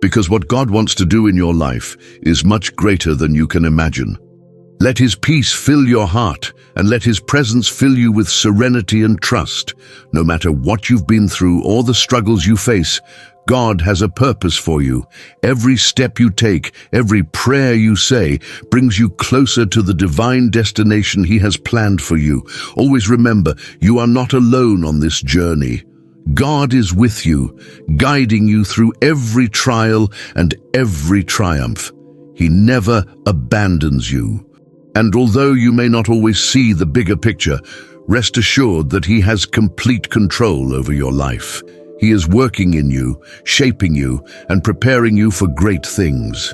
because what God wants to do in your life is much greater than you can imagine. Let His peace fill your heart, and let His presence fill you with serenity and trust. No matter what you've been through or the struggles you face, God has a purpose for you. Every step you take, every prayer you say, brings you closer to the divine destination He has planned for you. Always remember, you are not alone on this journey. God is with you, guiding you through every trial and every triumph. He never abandons you. And although you may not always see the bigger picture, rest assured that He has complete control over your life. He is working in you, shaping you, and preparing you for great things.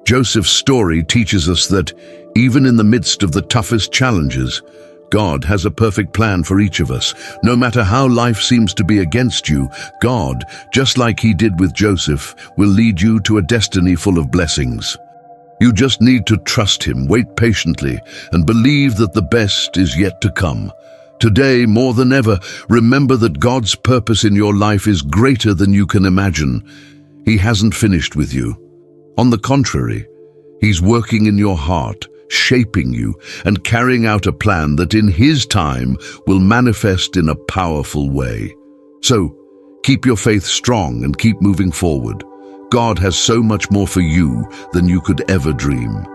Joseph's story teaches us that, even in the midst of the toughest challenges, God has a perfect plan for each of us. No matter how life seems to be against you, God, just like He did with Joseph, will lead you to a destiny full of blessings. You just need to trust Him, wait patiently, and believe that the best is yet to come. Today, more than ever, remember that God's purpose in your life is greater than you can imagine. He hasn't finished with you. On the contrary, He's working in your heart, shaping you, and carrying out a plan that in His time will manifest in a powerful way. So, keep your faith strong and keep moving forward. God has so much more for you than you could ever dream.